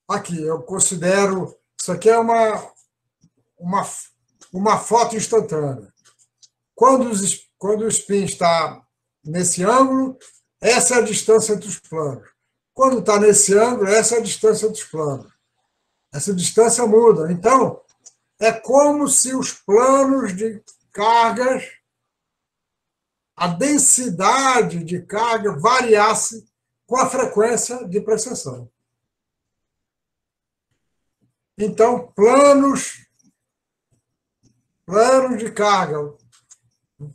Aqui, eu considero... Isso aqui é uma foto instantânea. Quando o spin está nesse ângulo, essa é a distância entre os planos. Quando está nesse ângulo, essa é a distância entre os planos. Essa distância muda. Então, é como se os planos de cargas, a densidade de carga variasse com a frequência de precessão. Então, planos de carga,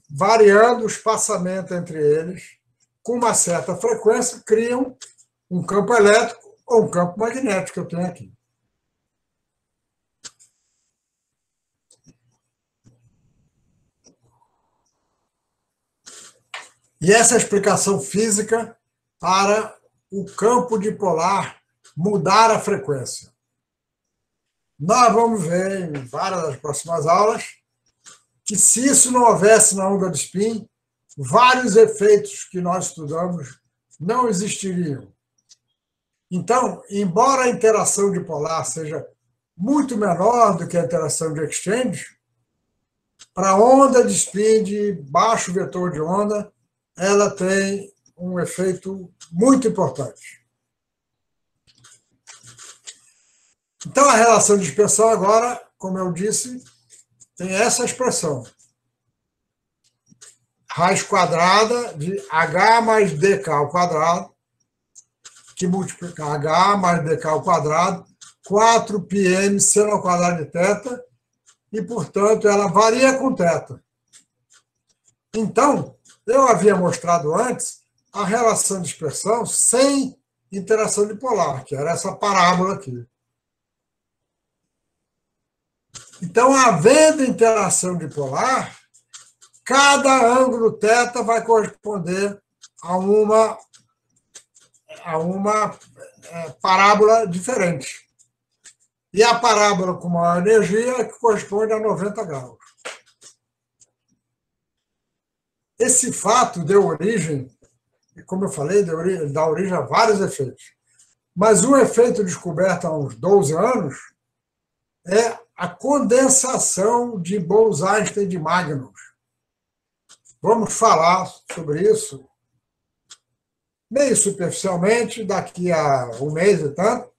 variando o espaçamento entre eles, com uma certa frequência, criam um campo elétrico ou um campo magnético que eu tenho aqui. E essa é a explicação física para o campo dipolar mudar a frequência. Nós vamos ver em várias das próximas aulas que, se isso não houvesse na onda de spin, vários efeitos que nós estudamos não existiriam. Então, embora a interação dipolar seja muito menor do que a interação de exchange, para a onda de spin de baixo vetor de onda, ela tem um efeito muito importante. Então, a relação de dispersão agora, como eu disse, tem essa expressão. Raiz quadrada de H mais DK ao quadrado, que multiplica H mais DK ao quadrado, 4πm seno ao quadrado de θ, e, portanto, ela varia com θ. Então, eu havia mostrado antes a relação de dispersão sem interação dipolar, que era essa parábola aqui. Então, havendo interação dipolar, cada ângulo θ vai corresponder a uma parábola diferente. E a parábola com maior energia é que corresponde a 90 graus. Esse fato deu origem, como eu falei, dá origem a vários efeitos. Mas um efeito descoberto há uns 12 anos é a condensação de Bose-Einstein de Magnus. Vamos falar sobre isso meio superficialmente, daqui a um mês e tanto.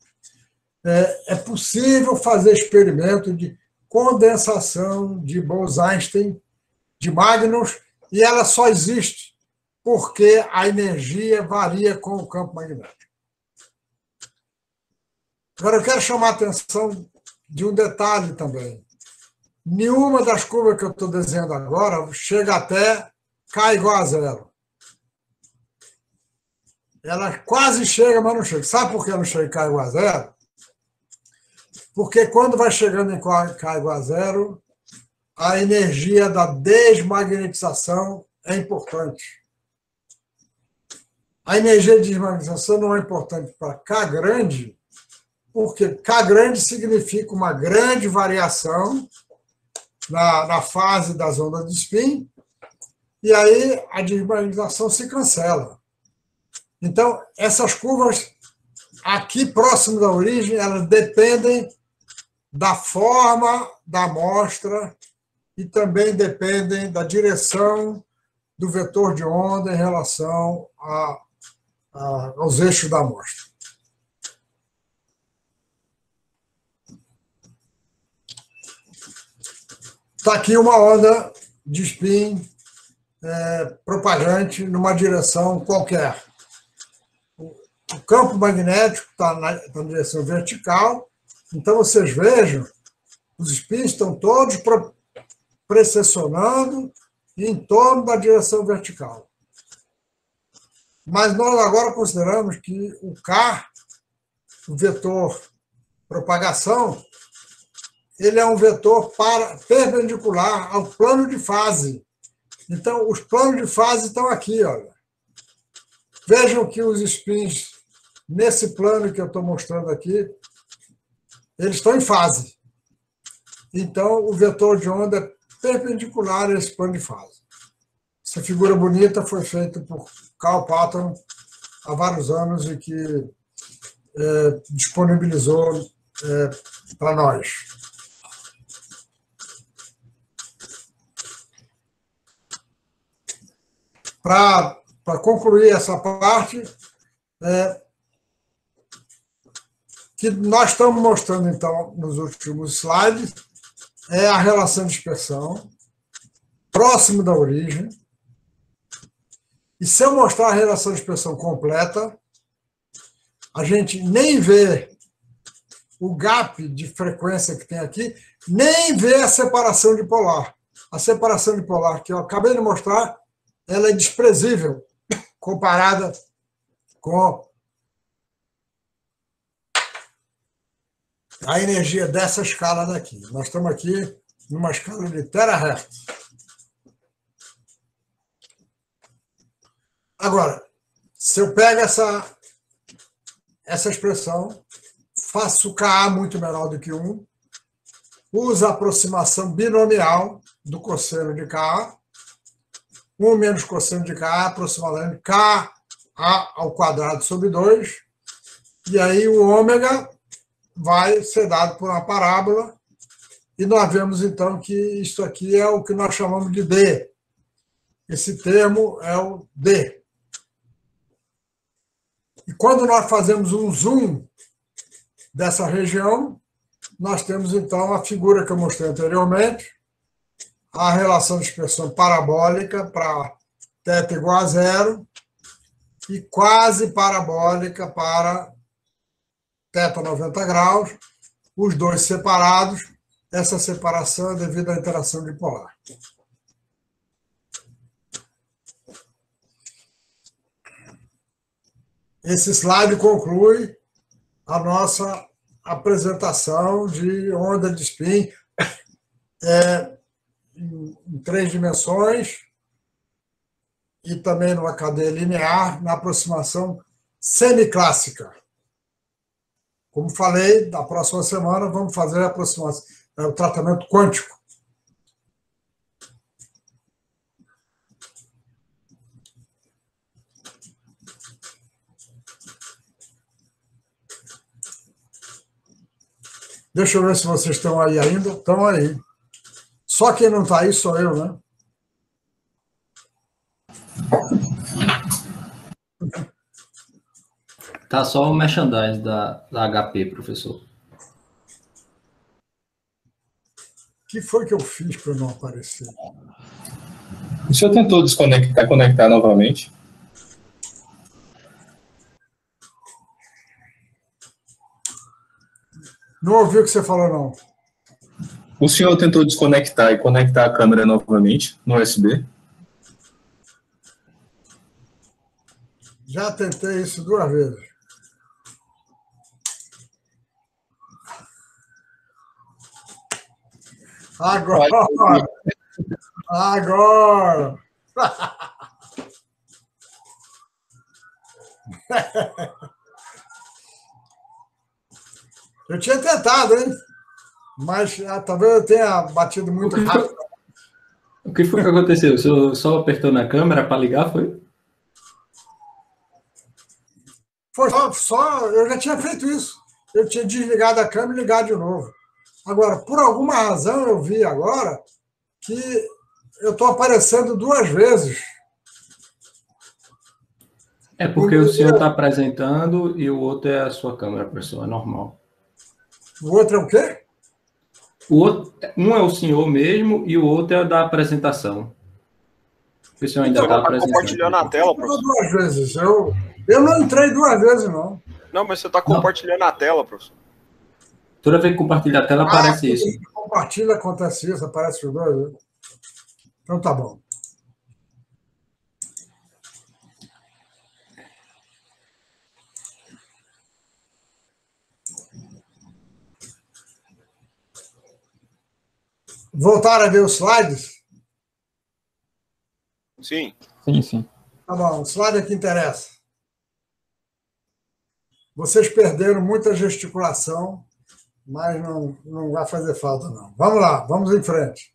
É possível fazer experimento de condensação de Bose-Einstein de Magnus, e ela só existe porque a energia varia com o campo magnético. Agora, eu quero chamar a atenção de um detalhe também. Nenhuma das curvas que eu estou desenhando agora chega até K igual a zero. Ela quase chega, mas não chega. Sabe por que não chega em K igual a zero? Porque quando vai chegando em K igual a zero, a energia da desmagnetização é importante. A energia de desmagnetização não é importante para K grande, porque K grande significa uma grande variação na fase das ondas de spin, e aí a desmagnetização se cancela. Então, essas curvas aqui próximo da origem, elas dependem da forma da amostra e também dependem da direção do vetor de onda em relação aos eixos da amostra. Está aqui uma onda de spin propagante numa direção qualquer. O campo magnético está na direção vertical, então vocês vejam, os spins estão todos precessionando em torno da direção vertical. Mas nós agora consideramos que o K, o vetor propagação, ele é um vetor perpendicular ao plano de fase. Então, os planos de fase estão aqui, olha. Vejam que os spins, nesse plano que eu estou mostrando aqui, eles estão em fase. Então, o vetor de onda é perpendicular a esse plano de fase. Essa figura bonita foi feita por Karl Patton há vários anos e que disponibilizou para nós. Para concluir essa parte, que nós estamos mostrando, então, nos últimos slides, é a relação de dispersão próximo da origem. E se eu mostrar a relação de dispersão completa, a gente nem vê o gap de frequência que tem aqui, nem vê a separação dipolar. A separação dipolar que eu acabei de mostrar, ela é desprezível comparada com a energia dessa escala daqui. Nós estamos aqui numa escala de terahertz. Agora, se eu pego essa expressão, faço Ka muito menor do que 1, uso a aproximação binomial do cosseno de Ka, 1 menos cosseno de Ka, aproximadamente Ka ao quadrado sobre 2, e aí o ômega vai ser dado por uma parábola, e nós vemos, então, que isso aqui é o que nós chamamos de D. Esse termo é o D. E quando nós fazemos um zoom dessa região, nós temos, então, a figura que eu mostrei anteriormente, a relação de dispersão parabólica para θ igual a 0 e quase parabólica para θ 90 graus, os dois separados. Essa separação é devido à interação dipolar. Esse slide conclui a nossa apresentação de onda de spin em 3 dimensões e também numa cadeia linear, na aproximação semiclássica. Como falei, na próxima semana vamos fazer a aproximação, o tratamento quântico. Deixa eu ver se vocês estão aí ainda. Estão aí. Só quem não está aí sou eu, né? Tá só o merchandise da HP, professor. O que foi que eu fiz para não aparecer? O senhor tentou desconectar, conectar novamente? Não ouvi o que você falou, não. O senhor tentou desconectar e conectar a câmera novamente no USB? Já tentei isso 2 vezes. Agora! Agora! Eu tinha tentado, hein? Mas talvez eu tenha batido muito rápido. O que foi que aconteceu? O senhor só apertou na câmera para ligar, foi? Foi só, eu já tinha feito isso. Eu tinha desligado a câmera e ligado de novo. Agora, por alguma razão, eu vi agora que eu estou aparecendo 2 vezes. É porque o senhor está apresentando e o outro é a sua câmera, professor, é normal. O outro é o quê? O outro, um é o senhor mesmo e o outro é o da apresentação. O senhor ainda está apresentando. Compartilhando a tela, professor. 2 vezes. Eu não entrei 2 vezes, não. Não, mas você está compartilhando a tela, professor. Toda vez que compartilha a tela, aparece isso. Compartilha, acontece isso, aparece os 2 vezes. Então tá bom. Voltaram a ver os slides? Sim. Sim, sim. Tá bom, o slide é que interessa. Vocês perderam muita gesticulação, mas não vai fazer falta, não. Vamos lá, vamos em frente.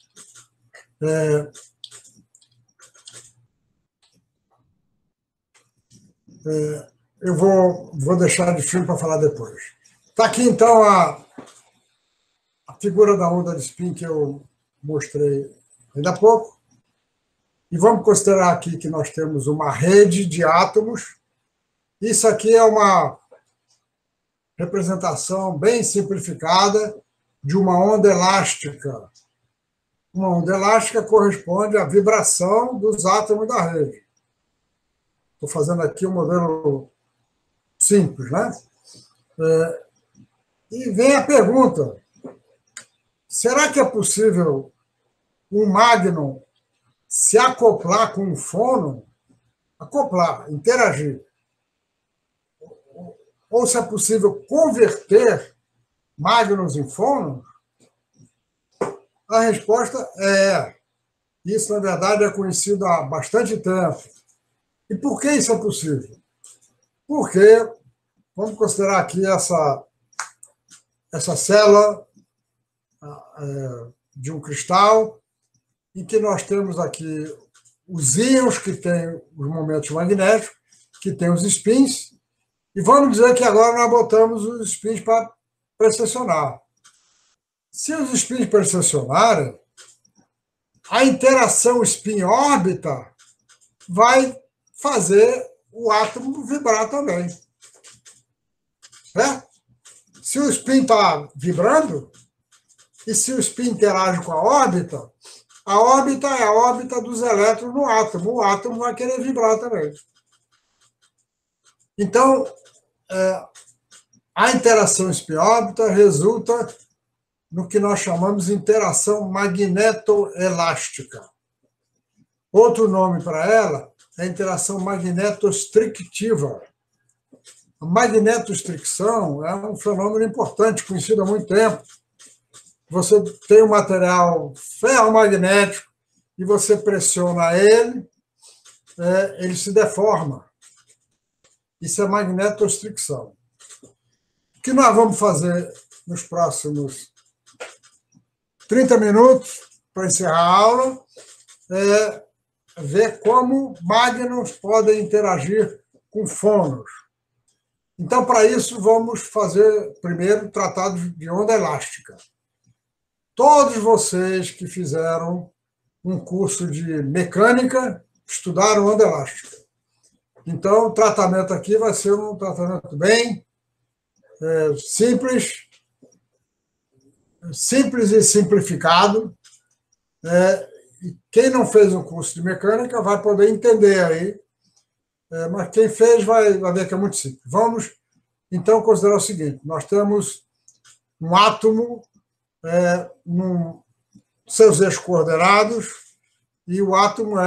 eu vou deixar de filme para falar depois. Está aqui, então, a figura da onda de spin que eu mostrei ainda há pouco. E vamos considerar aqui que nós temos uma rede de átomos. Isso aqui é uma representação bem simplificada de uma onda elástica. Uma onda elástica corresponde à vibração dos átomos da rede. Estou fazendo aqui um modelo simples, né? E vem a pergunta: será que é possível um magnon se acoplar com um fônon? Acoplar, interagir. Ou se é possível converter magnons em fônons? A resposta é: isso, na verdade, é conhecido há bastante tempo. E por que isso é possível? Porque, vamos considerar aqui essa célula de um cristal, em que nós temos aqui os íons, que têm os momentos magnéticos, que têm os spins, e vamos dizer que agora nós botamos os spins para precessionar. Se os spins precessionarem, a interação spin-órbita vai fazer o átomo vibrar também. Certo? Se o spin está vibrando, e se o spin interage com a órbita é a órbita dos elétrons no átomo. O átomo vai querer vibrar também. Então, a interação spin-órbita resulta no que nós chamamos de interação magnetoelástica. Outro nome para ela é interação magnetostrictiva. A magnetostricção é um fenômeno importante, conhecido há muito tempo. Você tem um material ferromagnético e você pressiona ele, ele se deforma. Isso é magnetostricção. O que nós vamos fazer nos próximos 30 minutos, para encerrar a aula, é ver como magnons podem interagir com fônons. Então, para isso, vamos fazer primeiro tratado de onda elástica. Todos vocês que fizeram um curso de mecânica estudaram onda elástica. Então, o tratamento aqui vai ser um tratamento bem simples e simplificado. E quem não fez um curso de mecânica vai poder entender aí, mas quem fez vai ver que é muito simples. Vamos, então, considerar o seguinte: nós temos um átomo seus eixos coordenados, e o átomo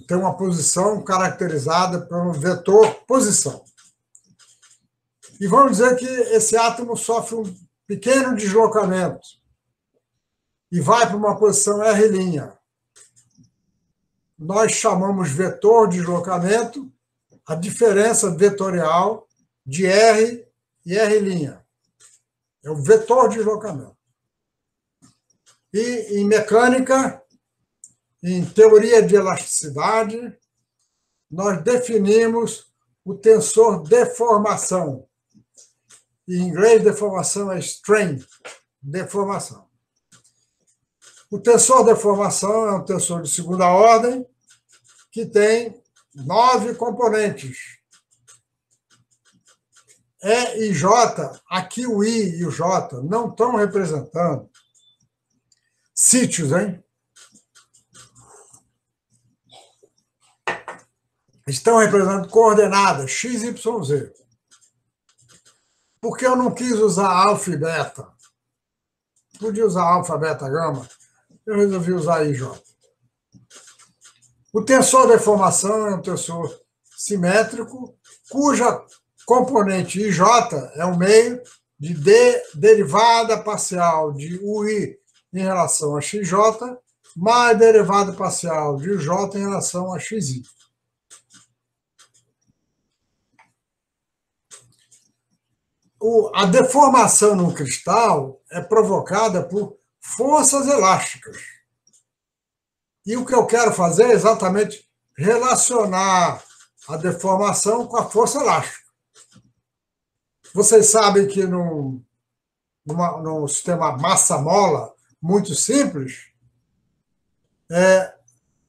tem uma posição caracterizada pelo vetor posição. E vamos dizer que esse átomo sofre um pequeno deslocamento e vai para uma posição R'. Nós chamamos vetor de deslocamento a diferença vetorial de R e R'. É o vetor de deslocamento. E em mecânica, em teoria de elasticidade, nós definimos o tensor deformação. Em inglês, deformação é strain, deformação. O tensor deformação é um tensor de segunda ordem que tem 9 componentes. E e J, aqui o I e o J não estão representando sítios, hein? Estão representando coordenadas, X, Y, Z. Por que eu não quis usar alfa e beta? Podia usar alfa, beta, gama. Eu resolvi usar IJ. O tensor deformação é um tensor simétrico, cuja componente IJ é um meio de derivada parcial de UI em relação a XJ, mais derivada parcial de UJ em relação a XI. A deformação num cristal é provocada por forças elásticas. E o que eu quero fazer é exatamente relacionar a deformação com a força elástica. Vocês sabem que num sistema massa-mola muito simples,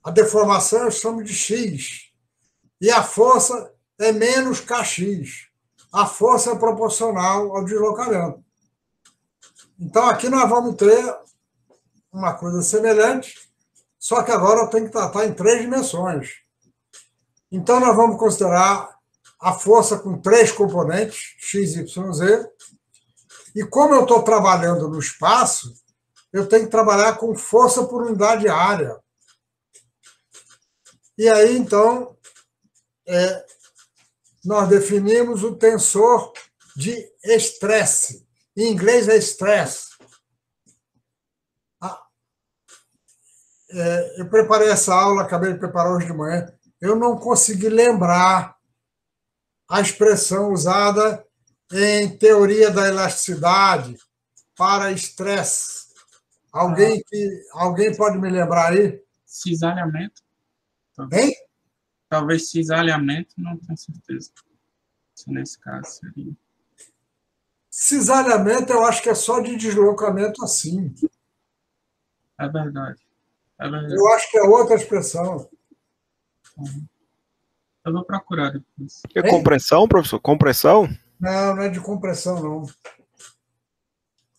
a deformação eu chamo de X, e a força é menos kx. A força é proporcional ao deslocamento. Então, aqui nós vamos ter uma coisa semelhante, só que agora eu tenho que tratar em 3 dimensões. Então, nós vamos considerar a força com 3 componentes, x, y, z, e como eu estou trabalhando no espaço, eu tenho que trabalhar com força por unidade de área. E aí, então, nós definimos o tensor de estresse. Em inglês é stress. Eu preparei essa aula, acabei de preparar hoje de manhã. Eu não consegui lembrar a expressão usada em teoria da elasticidade para estresse. Alguém pode me lembrar aí? Cisalhamento. Hein? Talvez cisalhamento, não tenho certeza. Se nesse caso seria. Cisalhamento eu acho que é só de deslocamento assim. É verdade. Eu acho que é outra expressão. Eu vou procurar depois. É compressão, professor? Compressão? Não, não é de compressão, não.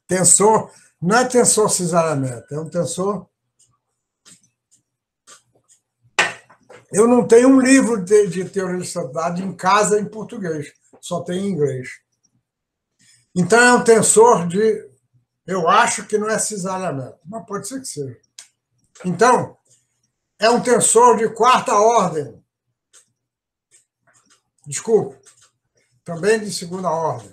Tensor, não é tensor cisalhamento, é um tensor. Eu não tenho um livro de teoria de estabilidade em casa em português, só tem em inglês. Então é um tensor de. Eu acho que não é cisalhamento, mas pode ser que seja. Então, é um tensor de 4ª ordem. Desculpe, também de 2ª ordem.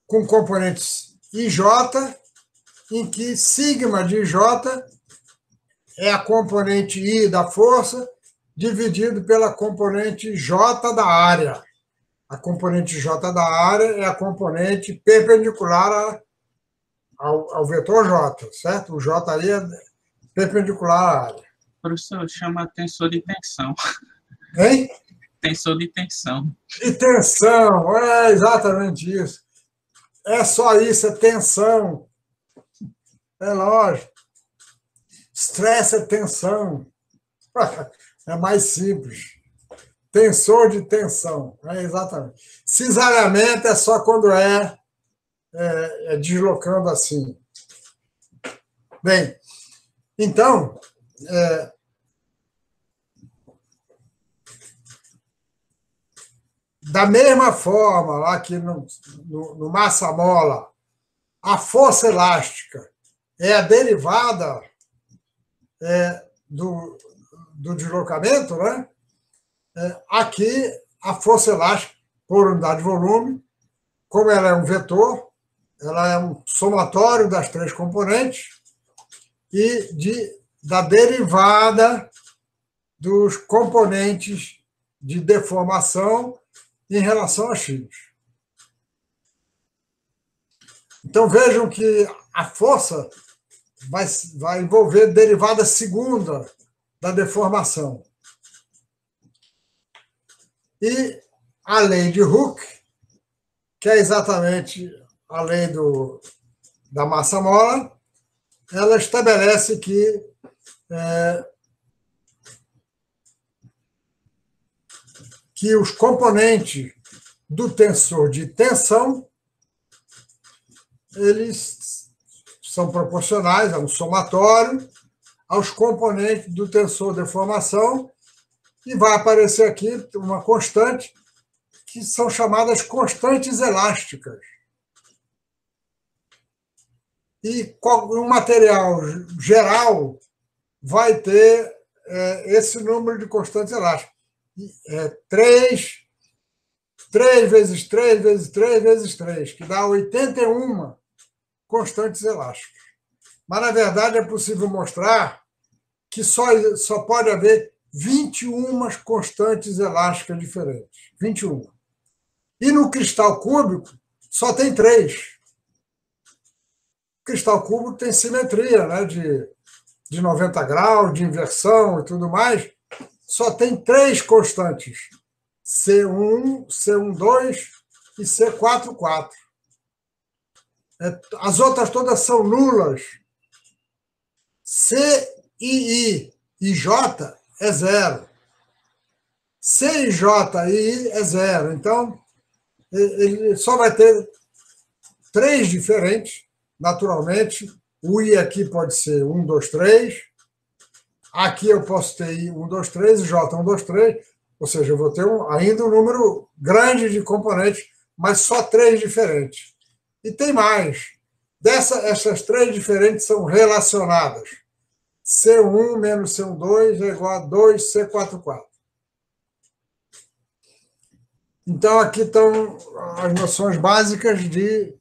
Com componentes IJ, em que sigma de IJ é a componente I da força dividido pela componente J da área. A componente J da área é a componente perpendicular ao vetor J, certo? O J aí é perpendicular à área. Professor, chama tensor de tensão. Hein? Tensor de tensão. De tensão, é exatamente isso. É só isso, é tensão. É lógico. Estresse é tensão. É mais simples. Tensor de tensão. É exatamente. Cisalhamento é só quando é deslocando assim. Bem, então, da mesma forma, lá que no massa-mola, a força elástica é a derivada do deslocamento, né? Aqui, a força elástica por unidade de volume, como ela é um vetor, ela é um somatório das 3 componentes e da derivada dos componentes de deformação em relação a x. Então, vejam que a força vai envolver derivada 2ª da deformação. E a lei de Hooke, que é exatamente a lei da massa-mola, ela estabelece que os componentes do tensor de tensão eles são proporcionais a um somatório aos componentes do tensor de deformação e vai aparecer aqui uma constante que são chamadas constantes elásticas. E um material geral vai ter esse número de constantes elásticas. 3 vezes 3 vezes 3 vezes 3, que dá 81 constantes elásticas. Mas, na verdade, é possível mostrar que só pode haver 21 constantes elásticas diferentes. 21. E no cristal cúbico, só tem 3. cristal cúbico tem simetria, né, de 90 graus, de inversão e tudo mais. Só tem 3 constantes: C1, C12 e C44. As outras todas são nulas. C, I e J é 0. C, J e I é 0. Então, ele só vai ter 3 diferentes, naturalmente. O I aqui pode ser 1, 2, 3. Aqui eu posso ter I 1, 2, 3 e J 1, 2, 3. Ou seja, eu vou ter ainda um número grande de componentes, mas só 3 diferentes. E tem mais. Essas 3 diferentes são relacionadas. C1 menos C12 é igual a 2C44. Então, aqui estão as noções básicas de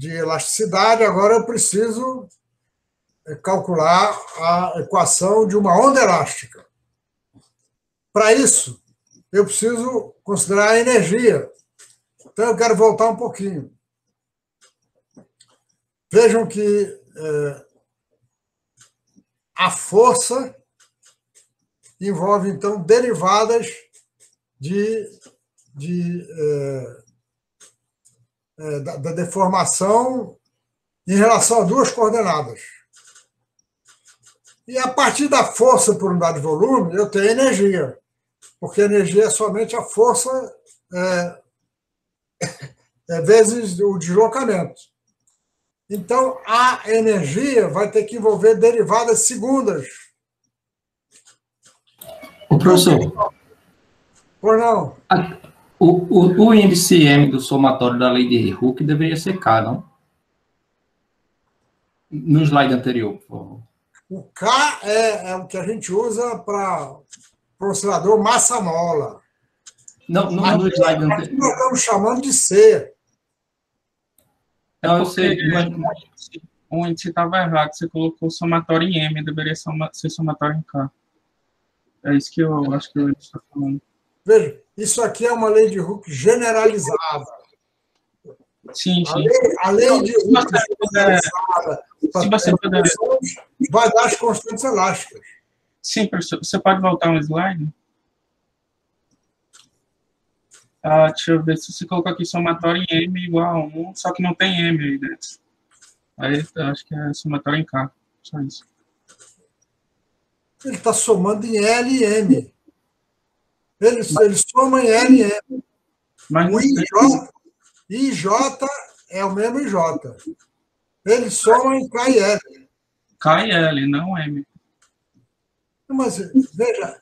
elasticidade. Agora eu preciso calcular a equação de uma onda elástica. Para isso, eu preciso considerar a energia. Então, eu quero voltar um pouquinho. Vejam que a força envolve, então, derivadas da deformação em relação a 2 coordenadas. E a partir da força por unidade de volume, eu tenho energia, porque a energia é somente a força vezes o deslocamento. Então, a energia vai ter que envolver derivadas segundas. O professor, Por não? o índice M do somatório da lei de Hooke deveria ser K, não? No slide anterior, por favor. O K é o que a gente usa para o oscilador massa-mola. Não, no slide Nós anterior. estamos chamando de C. Eu sei, mas O índice estava errado, você colocou somatório em M, deveria ser somatório em K. É isso que eu acho que o índice está falando. Veja, isso aqui é uma lei de Hooke generalizada. Sim, sim. A lei de Hooke Se você puder. vai dar as constantes elásticas. Sim, professor. Você pode voltar um slide? Deixa eu ver se você colocou aqui somatório em M igual a 1, só que não tem M aí dentro. Aí eu acho que é somatório em K. Só isso. Ele está somando em L e M. Ele soma em L e M. Mas O IJ é o mesmo IJ. Ele soma em K e L. K e L, não M. Mas, veja,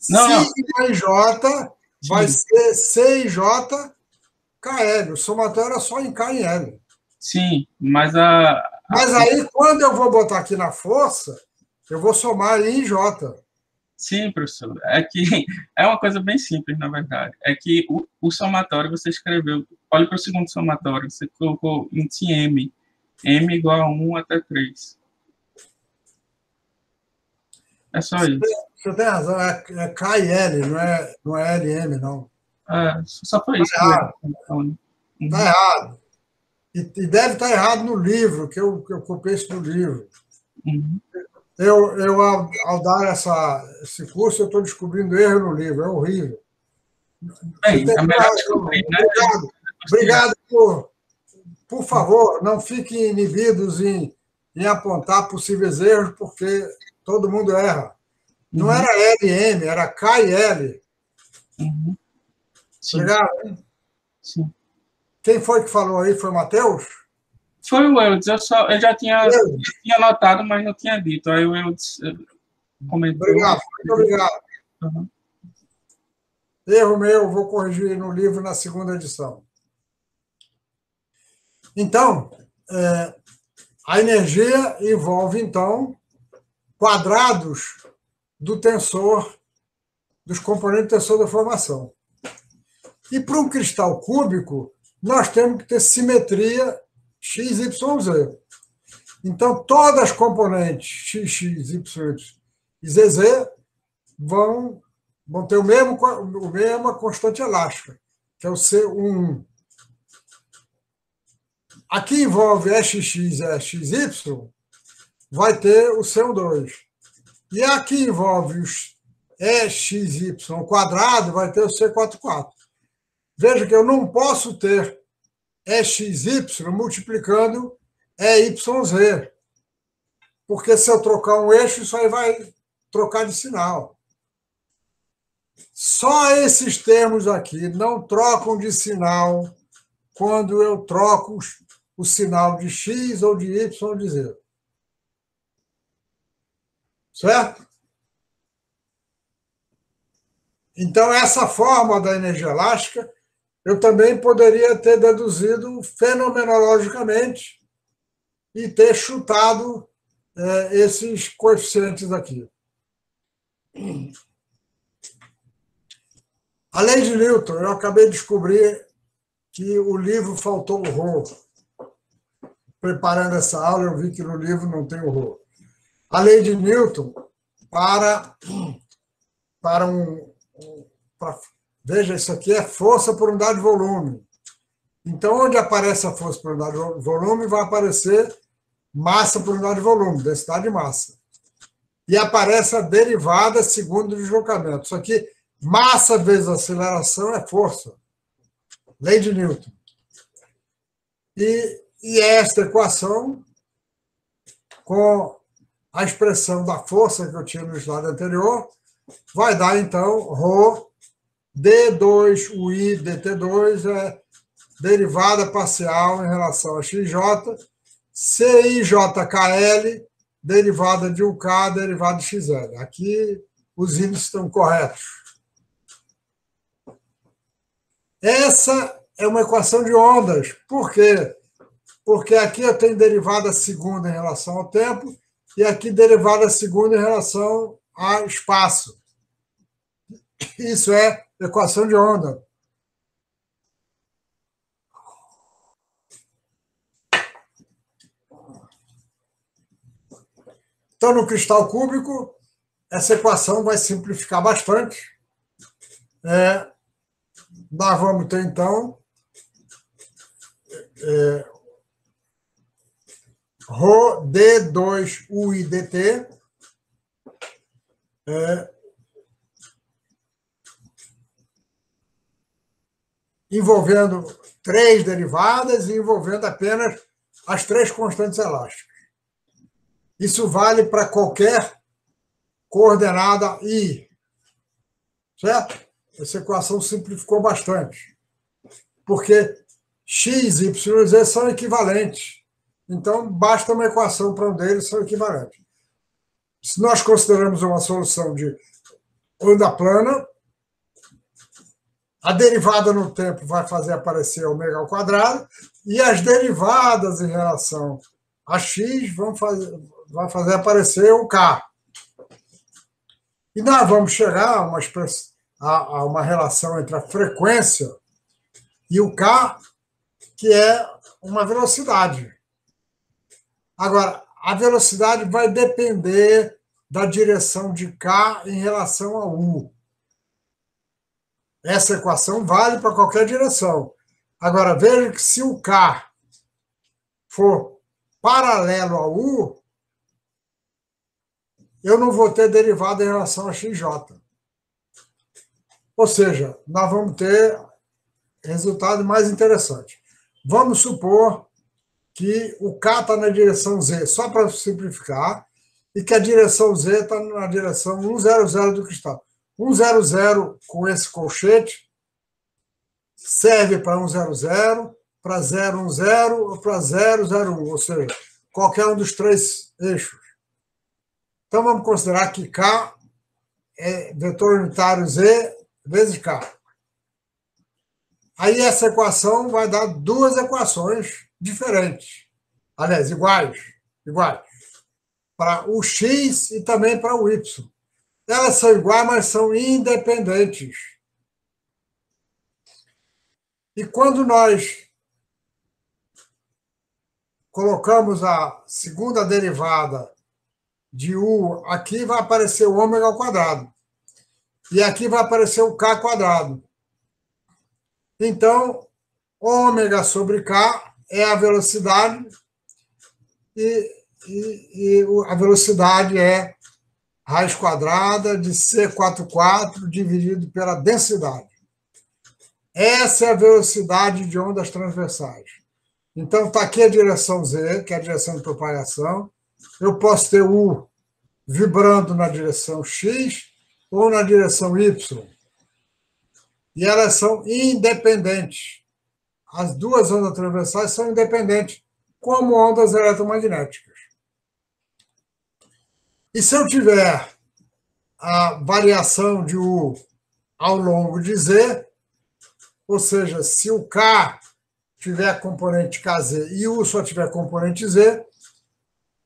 Não. Se e J vai ser C e J, KL. O somatório é só em K e L. Sim, mas Mas aí, quando eu vou botar aqui na força, eu vou somar I e J. Sim, professor. É que é uma coisa bem simples, na verdade. É que o somatório você escreveu, olha para o segundo somatório, você colocou índice M. M igual a 1 até 3. É só isso. Você tem razão, é K e L, não é L e M, não. Só foi isso. Está errado. E deve estar errado no livro, que eu copiei isso do livro. Uhum. Eu, ao dar esse curso, eu estou descobrindo erro no livro, é horrível. Bem, é melhor descobrir, né? Obrigado por favor, não fiquem inibidos em apontar possíveis erros, porque todo mundo erra. Não era L e M, era K e L. Uhum. Sim. Obrigado. Hein? Sim. Quem foi que falou aí? Foi o Matheus? Foi o Eudes, eu já tinha anotado, mas não tinha dito. Aí o Eudes comentou. Obrigado, muito obrigado. Uhum. Erro meu, vou corrigir no livro na segunda edição. Então, a energia envolve, então, quadrados do tensor, dos componentes do tensor da formação. E para um cristal cúbico, nós temos que ter simetria x, y, z. Então, todas as componentes x, y e z vão ter a mesma constante elástica, que é o C11. aqui envolve Sx e Xy, vai ter o C12. E aqui envolve os EXY quadrado, vai ter o C44. Veja que eu não posso ter EXY multiplicando EYZ. Porque se eu trocar um eixo, isso aí vai trocar de sinal. Só esses termos aqui não trocam de sinal quando eu troco o sinal de X ou de Y ou de Z. Certo? Então, essa fórmula da energia elástica, eu também poderia ter deduzido fenomenologicamente e ter chutado esses coeficientes aqui. A lei de Newton, eu acabei de descobrir que o livro faltou o ρ. Preparando essa aula, eu vi que no livro não tem o ρ. A lei de Newton, veja, isso aqui é força por unidade de volume. Então, onde aparece a força por unidade de volume, vai aparecer massa por unidade de volume, densidade de massa. E aparece a derivada segundo o deslocamento. Isso aqui, massa vezes aceleração é força. Lei de Newton. E esta equação, com a expressão da força que eu tinha no slide anterior, vai dar, então, ρ d2ui dt2 é derivada parcial em relação a xj, cijkl, derivada de uk, derivada de xl. Aqui os índices estão corretos. Essa é uma equação de ondas. Por quê? Porque aqui eu tenho derivada segunda em relação ao tempo e aqui derivada segunda em relação ao espaço. Isso é equação de onda. Então, no cristal cúbico, essa equação vai simplificar bastante. Nós vamos ter, então, ρ d2ui dt envolvendo três derivadas e envolvendo apenas as três constantes elásticas. Isso vale para qualquer coordenada I. Certo? Essa equação simplificou bastante. Porque X, Y e Z são equivalentes. Então, basta uma equação para um deles, são equivalentes. Se nós consideramos uma solução de onda plana, a derivada no tempo vai fazer aparecer ômega ao quadrado e as derivadas em relação a x vai fazer aparecer o k. E nós vamos chegar a uma relação entre a frequência e o k, que é uma velocidade. Agora, a velocidade vai depender da direção de k em relação a u. Essa equação vale para qualquer direção. Agora, veja que se o k for paralelo a u, eu não vou ter derivada em relação a xj. Ou seja, nós vamos ter resultado mais interessante. Vamos supor que o k está na direção z, só para simplificar, e que a direção z está na direção 100 do cristal. 100 com esse colchete serve para 100, para 010 ou para 001, ou seja, qualquer um dos três eixos. Então, vamos considerar que K é vetor unitário Z vezes K. Aí essa equação vai dar duas equações diferentes. Aliás, iguais. Para o X e também para o Y. Elas são iguais, mas são independentes. E quando nós colocamos a segunda derivada de U, aqui vai aparecer o ômega ao quadrado. E aqui vai aparecer o K quadrado. Então, ômega sobre K é a velocidade, e a velocidade é raiz quadrada de C44 dividido pela densidade. Essa é a velocidade de ondas transversais. Então, está aqui a direção Z, que é a direção de propagação. Eu posso ter U vibrando na direção X ou na direção Y. E elas são independentes. As duas ondas transversais são independentes, como ondas eletromagnéticas. E se eu tiver a variação de U ao longo de Z, ou seja, se o K tiver componente KZ e U só tiver componente Z,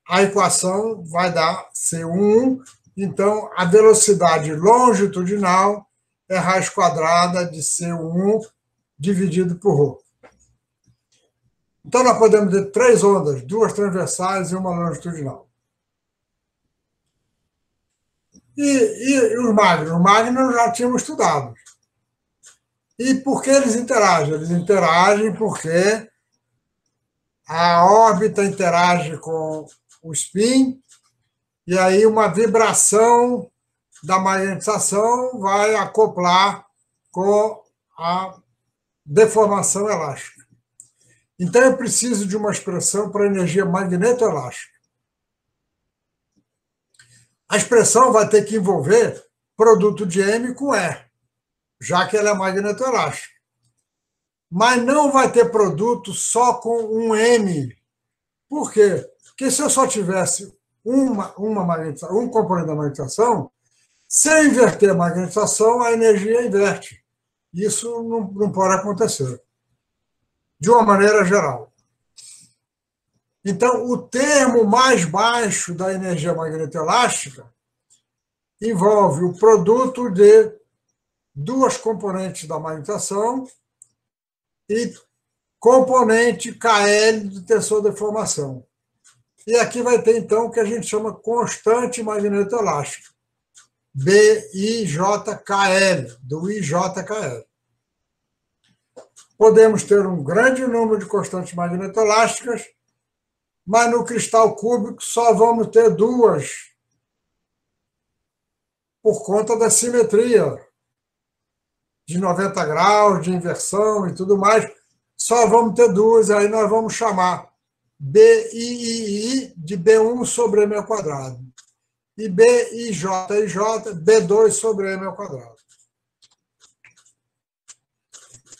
a equação vai dar C1. Então, a velocidade longitudinal é raiz quadrada de C1 dividido por ρ. Então, nós podemos ter três ondas, duas transversais e uma longitudinal. E os Magnos? Os Magnos já tínhamos estudado. E por que eles interagem? Eles interagem porque a órbita interage com o spin, e aí uma vibração da magnetização vai acoplar com a deformação elástica. Então, eu preciso de uma expressão para energia magnetoelástica. A expressão vai ter que envolver produto de M com E, já que ela é magnetoelástica. Mas não vai ter produto só com um M. Por quê? Porque se eu só tivesse um componente da magnetização, se eu inverter a magnetização, a energia inverte. Isso não pode acontecer, de uma maneira geral. Então, o termo mais baixo da energia magnetoelástica envolve o produto de duas componentes da magnetização e componente KL de tensor-deformação. E aqui vai ter, então, o que a gente chama constante magnetoelástica, BIJKL, do IJKL. Podemos ter um grande número de constantes magnetoelásticas, mas no cristal cúbico só vamos ter duas, por conta da simetria, de 90 graus, de inversão e tudo mais, só vamos ter duas, aí nós vamos chamar BIII de B1 sobre M ao quadrado, e BIJIJ, B2 sobre M ao quadrado.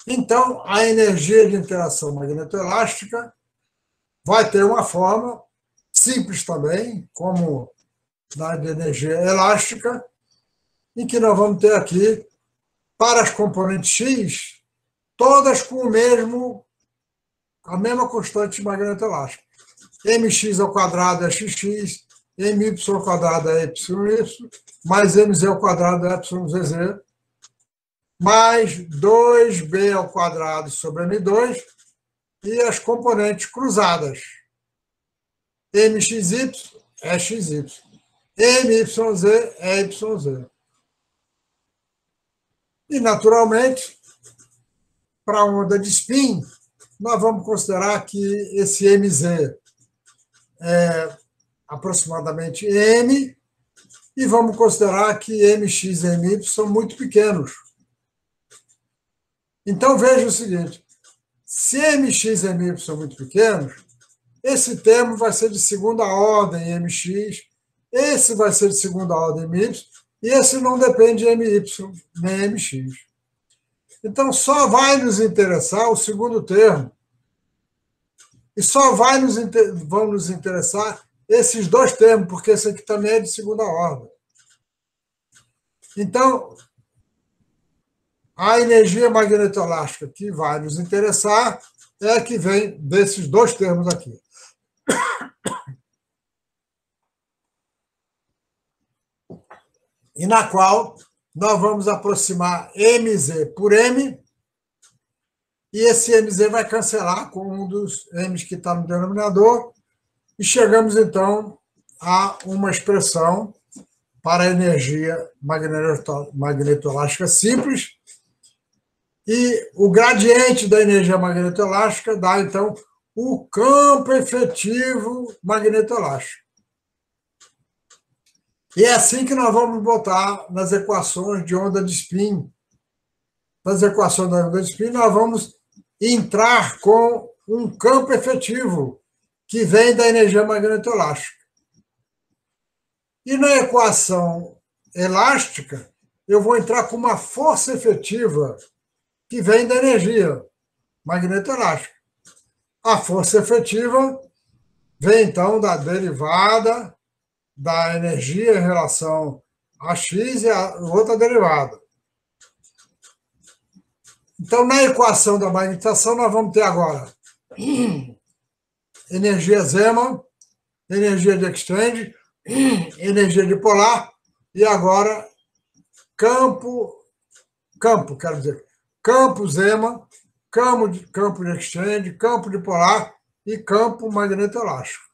Então, a energia de interação magnetoelástica vai ter uma forma simples também, como na de energia elástica, em que nós vamos ter aqui, para as componentes X, todas com a mesma constante magnetoelástica. Mx ao quadrado é xx, my ao quadrado é yy, mais mz ao quadrado é yzz, mais 2b ao quadrado sobre m2, e as componentes cruzadas. Mxy é xy, myz é yz. E, naturalmente, para a onda de spin, nós vamos considerar que esse mz é aproximadamente m, e vamos considerar que mx e my são muito pequenos. Então, veja o seguinte, se mx e my são muito pequenos, esse termo vai ser de segunda ordem em mx, esse vai ser de segunda ordem em my, e esse não depende de my nem mx. Então, só vai nos interessar o segundo termo, e só vão nos interessar esses dois termos, porque esse aqui também é de segunda ordem. Então, a energia magnetoelástica que vai nos interessar é a que vem desses dois termos aqui. E na qual nós vamos aproximar mz por m, e esse mz vai cancelar com um dos m's que está no denominador, e chegamos, então, a uma expressão para a energia magnetoelástica simples, e o gradiente da energia magnetoelástica dá, então, o campo efetivo magnetoelástico. E é assim que nós vamos botar nas equações de onda de spin. Nas equações da onda de spin, nós vamos entrar com um campo efetivo que vem da energia magnetoelástica. E na equação elástica, eu vou entrar com uma força efetiva que vem da energia magnetoelástica. A força efetiva vem, então, da derivada da energia em relação a x e a outra derivada. Então, na equação da magnetização, nós vamos ter agora energia Zeeman, energia de exchange, energia de polar e agora campo Zeeman, campo de exchange, campo de polar e campo magnetoelástico.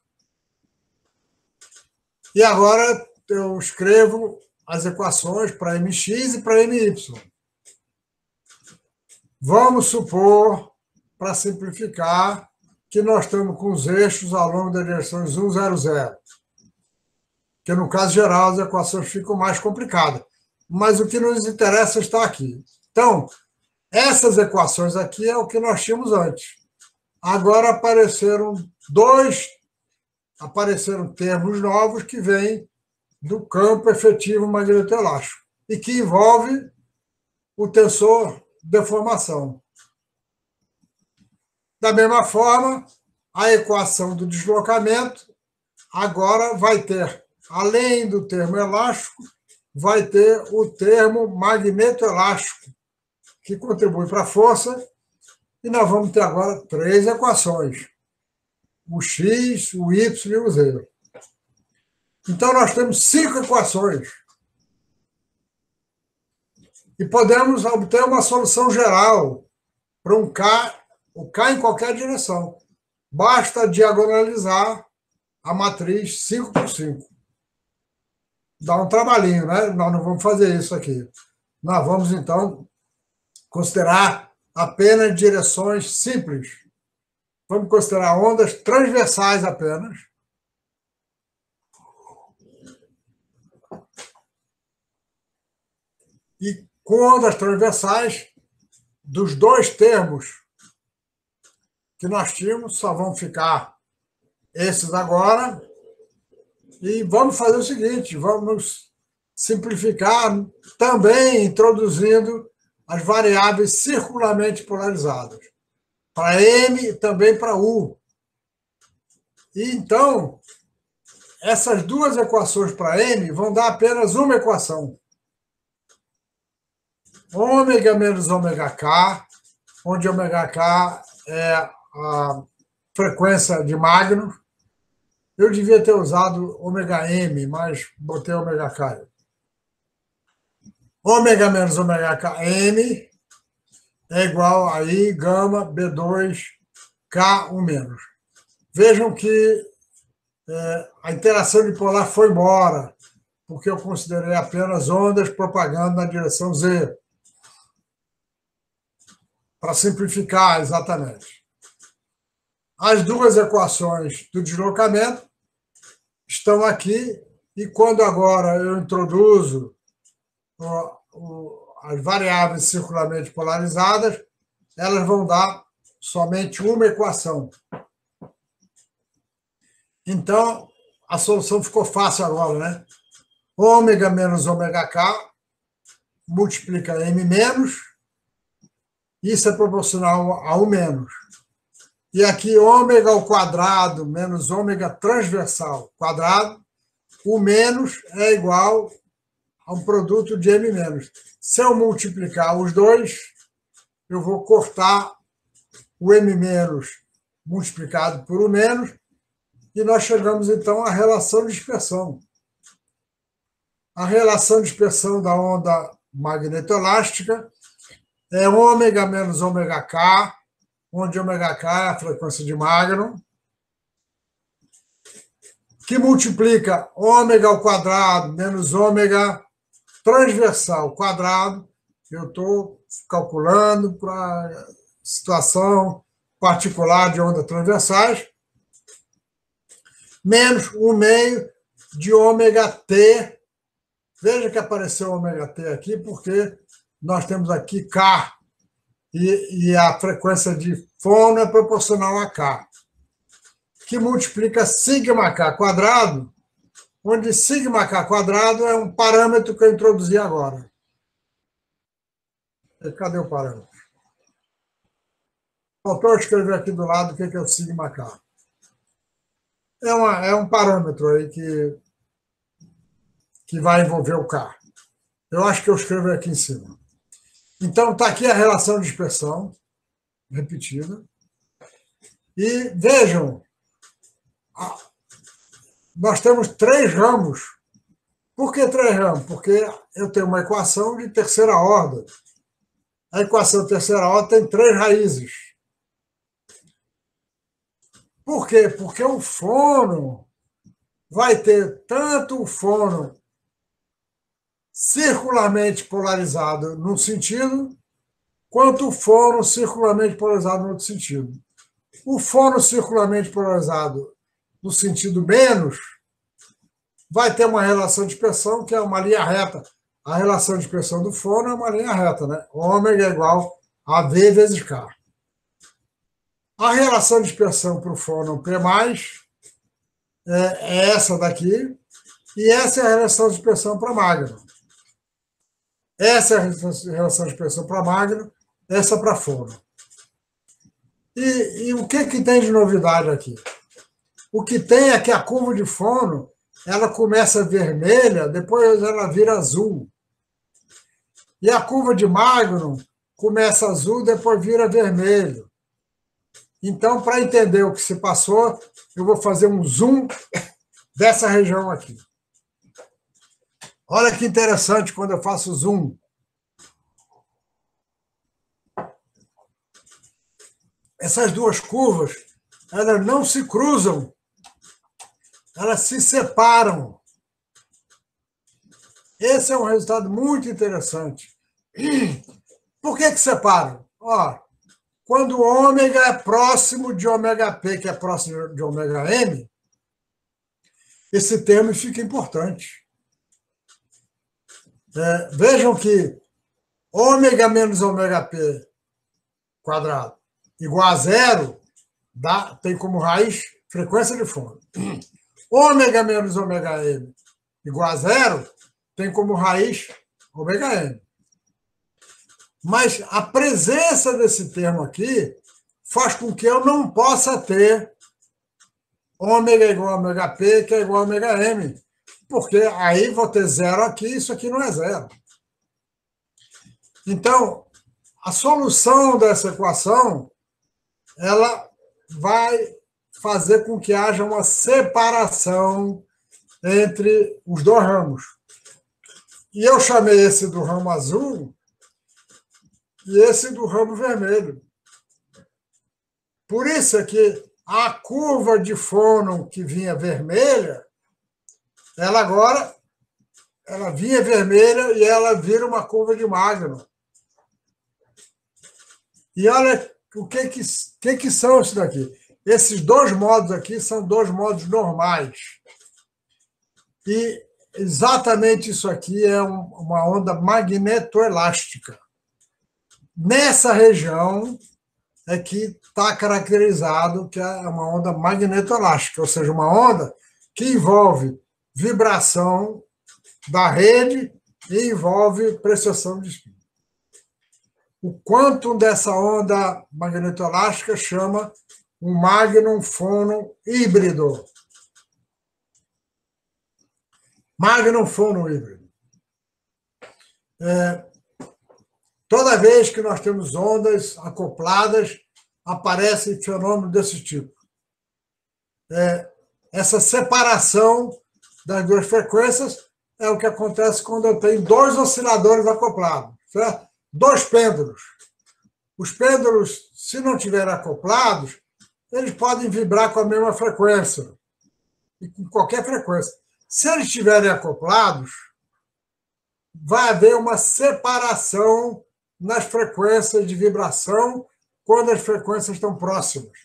E agora eu escrevo as equações para mx e para my. Vamos supor, para simplificar, que nós estamos com os eixos ao longo das direções 1, 0, 0. Que no caso geral as equações ficam mais complicadas. Mas o que nos interessa está aqui. Então, essas equações aqui é o que nós tínhamos antes. Agora apareceram termos novos que vêm do campo efetivo magnetoelástico e que envolve o tensor deformação. Da mesma forma, a equação do deslocamento agora vai ter, além do termo elástico, vai ter o termo magnetoelástico, que contribui para a força, e nós vamos ter agora 3 equações: o x, o y e o z. Então, nós temos 5 equações. E podemos obter uma solução geral para o K em qualquer direção. Basta diagonalizar a matriz 5 por 5. Dá um trabalhinho, né? Nós não vamos fazer isso aqui. Nós vamos, então, considerar apenas direções simples. Vamos considerar ondas transversais apenas. E com ondas transversais, dos 2 termos que nós tínhamos, só vão ficar esses agora. E vamos fazer o seguinte, vamos simplificar também introduzindo as variáveis circularmente polarizadas, para M e também para U. E então, essas 2 equações para M vão dar apenas uma equação. Ômega menos ômega K, onde ômega K é a frequência de Magnus. Eu devia ter usado ômega M, mas botei ômega K. Ômega menos ômega K, M, é igual a I, gama, B2, K, 1 menos. Vejam que a interação dipolar foi embora, porque eu considerei apenas ondas propagando na direção Z. Para simplificar exatamente. As 2 equações do deslocamento estão aqui, e quando agora eu introduzo as variáveis circularmente polarizadas, elas vão dar somente uma equação. Então, a solução ficou fácil agora, né? Ômega menos ômega K multiplica M menos, isso é proporcional a 1 menos. E aqui, ômega ao quadrado menos ômega transversal quadrado, o menos é igual a um produto de M menos. Se eu multiplicar os 2, eu vou cortar o M menos multiplicado por 1 menos, e nós chegamos, então, à relação de dispersão. A relação de dispersão da onda magnetoelástica é ômega menos ômega K, onde ômega K é a frequência de Magnus, que multiplica ômega ao quadrado menos ômega transversal quadrado. Eu estou calculando para situação particular de ondas transversais, menos 1/2 de ômega T. Veja que apareceu ômega T aqui, porque nós temos aqui K, e a frequência de fono é proporcional a K, que multiplica sigma K quadrado, onde sigma K quadrado é um parâmetro que eu introduzi agora. Cadê o parâmetro? Faltou escrever aqui do lado o que é o sigma K. É um parâmetro aí que vai envolver o K. Eu acho que eu escrevo aqui em cima. Então, está aqui a relação de dispersão, repetida. E vejam, nós temos 3 ramos. Por que 3 ramos? Porque eu tenho uma equação de terceira ordem. A equação de terceira ordem tem 3 raízes. Por quê? Porque o fono vai ter tanto o fono circularmente polarizado num sentido, quanto o fono circularmente polarizado no outro sentido. O fono circularmente polarizado no sentido menos vai ter uma relação de dispersão que é uma linha reta. A relação de dispersão do fono é uma linha reta, né? Ômega é igual a V vezes K. A relação de dispersão para o fónon P+, é essa daqui, e essa é a relação de dispersão para magno. Essa é a relação de dispersão para magno, essa para fónon. E o que tem de novidade aqui? O que tem é que a curva de fono, ela começa vermelha, depois ela vira azul. E a curva de magno começa azul, depois vira vermelho. Então, para entender o que se passou, eu vou fazer um zoom dessa região aqui. Olha que interessante quando eu faço zoom. Essas duas curvas, elas não se cruzam, elas se separam. Esse é um resultado muito interessante. Por que separam? Ó, quando o ômega é próximo de ômega P, que é próximo de ômega M, esse termo fica importante. Vejam que ômega menos ômega P quadrado igual a 0, tem como raiz frequência de fono. Ômega menos ômega M igual a 0 tem como raiz ômega M. Mas a presença desse termo aqui faz com que eu não possa ter ômega igual a ômega P, que é igual a ômega M. Porque aí vou ter 0 aqui, isso aqui não é 0. Então, a solução dessa equação, ela vai fazer com que haja uma separação entre os 2 ramos. E eu chamei esse do ramo azul e esse do ramo vermelho. Por isso é que a curva de fônon que vinha vermelha, ela agora vinha vermelha e ela vira uma curva de magno. E olha o que são isso daqui. Esses 2 modos aqui são 2 modos normais. E exatamente isso aqui é uma onda magnetoelástica. Nessa região é que está caracterizado que é uma onda magnetoelástica, ou seja, uma onda que envolve vibração da rede e envolve precessão de espin. O quantum dessa onda magnetoelástica chama um magnum-fônon híbrido. Magnum-fônon híbrido. Toda vez que nós temos ondas acopladas, aparece fenômeno desse tipo. Essa separação das 2 frequências é o que acontece quando eu tenho 2 osciladores acoplados, certo? 2 pêndulos. Os pêndulos, se não estiverem acoplados, eles podem vibrar com a mesma frequência, e com qualquer frequência. Se eles estiverem acoplados, vai haver uma separação nas frequências de vibração quando as frequências estão próximas.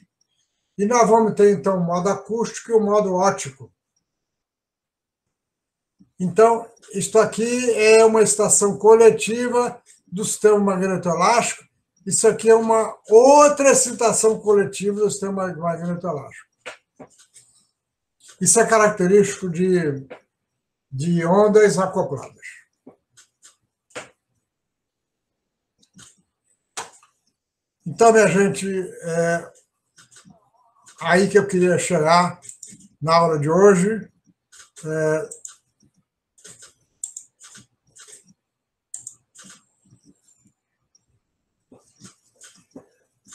E nós vamos ter, então, o modo acústico e o modo óptico. Então, isto aqui é uma excitação coletiva do sistema magnetoelástico. Isso aqui é uma outra excitação coletiva do sistema magnetoelástico. Isso é característico de ondas acopladas. Então, minha gente, aí que eu queria chegar na aula de hoje.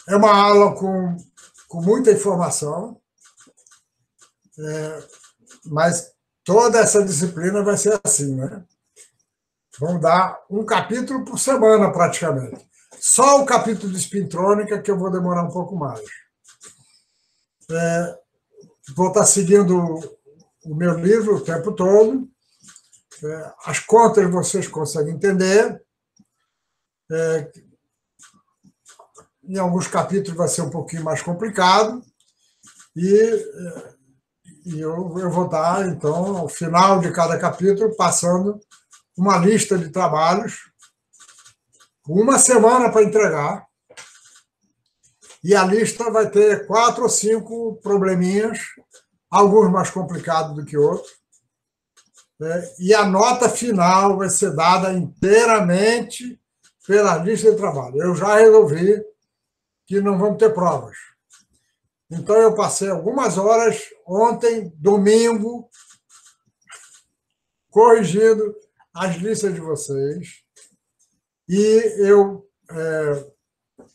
É uma aula com muita informação, mas toda essa disciplina vai ser assim, né? Vamos dar um capítulo por semana, praticamente. Só o capítulo de espintrônica que eu vou demorar um pouco mais. Vou estar seguindo o meu livro o tempo todo. As contas vocês conseguem entender. Em alguns capítulos vai ser um pouquinho mais complicado. E eu vou estar, então, ao final de cada capítulo, passando uma lista de trabalhos, uma semana para entregar, e a lista vai ter 4 ou 5 probleminhas, alguns mais complicados do que outros, e a nota final vai ser dada inteiramente pela lista de trabalho. Eu já resolvi que não vamos ter provas. Então, eu passei algumas horas ontem, domingo, corrigindo as listas de vocês, e eu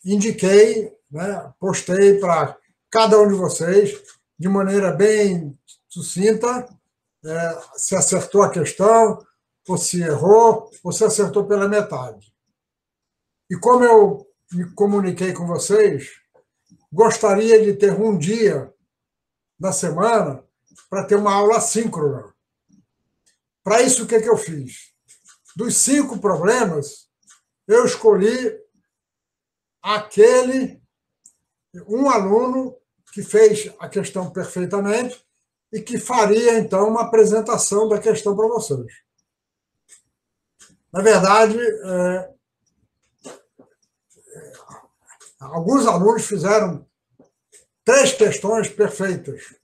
indiquei, né, postei para cada um de vocês, de maneira bem sucinta, se acertou a questão, ou se errou, ou se acertou pela metade. E como eu me comuniquei com vocês, gostaria de ter um dia da semana para ter uma aula assíncrona. Para isso, o que eu fiz? Dos 5 problemas, eu escolhi um aluno que fez a questão perfeitamente e que faria, então, uma apresentação da questão para vocês. Na verdade, alguns alunos fizeram 3 questões perfeitas.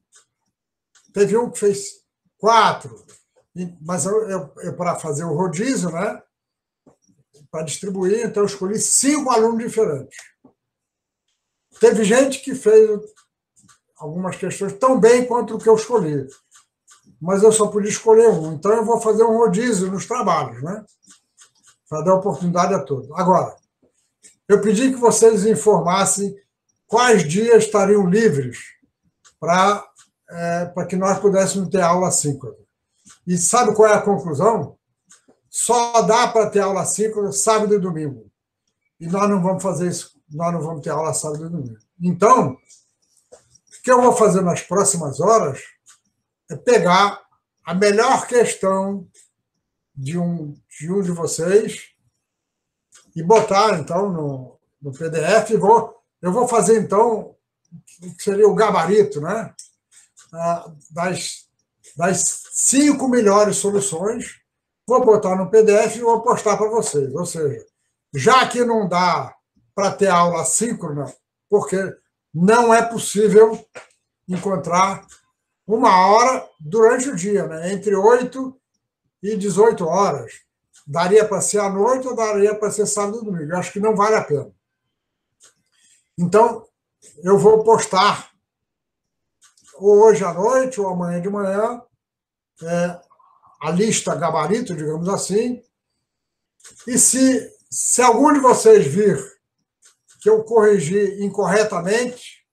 Teve um que fez 4, mas eu para fazer o rodízio, né, para distribuir, então eu escolhi 5 alunos diferentes. Teve gente que fez algumas questões tão bem quanto o que eu escolhi, mas eu só podia escolher um. Então eu vou fazer um rodízio nos trabalhos, né, para dar oportunidade a todos. Agora, eu pedi que vocês informassem quais dias estariam livres para que nós pudéssemos ter aula síncrona. E sabe qual é a conclusão? Só dá para ter aula síncrona sábado e domingo. E nós não vamos fazer isso, nós não vamos ter aula sábado e domingo. Então, o que eu vou fazer nas próximas horas é pegar a melhor questão de um de vocês e botar, então, no PDF. Eu vou fazer, então, o que seria o gabarito, né, das 5 melhores soluções, vou botar no PDF e vou postar para vocês. Ou seja, já que não dá para ter aula síncrona, porque não é possível encontrar uma hora durante o dia, né, entre 8 e 18 horas. Daria para ser à noite ou daria para ser sábado e domingo? Eu acho que não vale a pena. Então, eu vou postar ou hoje à noite ou amanhã de manhã a lista gabarito, digamos assim, e se algum de vocês vir que eu corrigi incorretamente,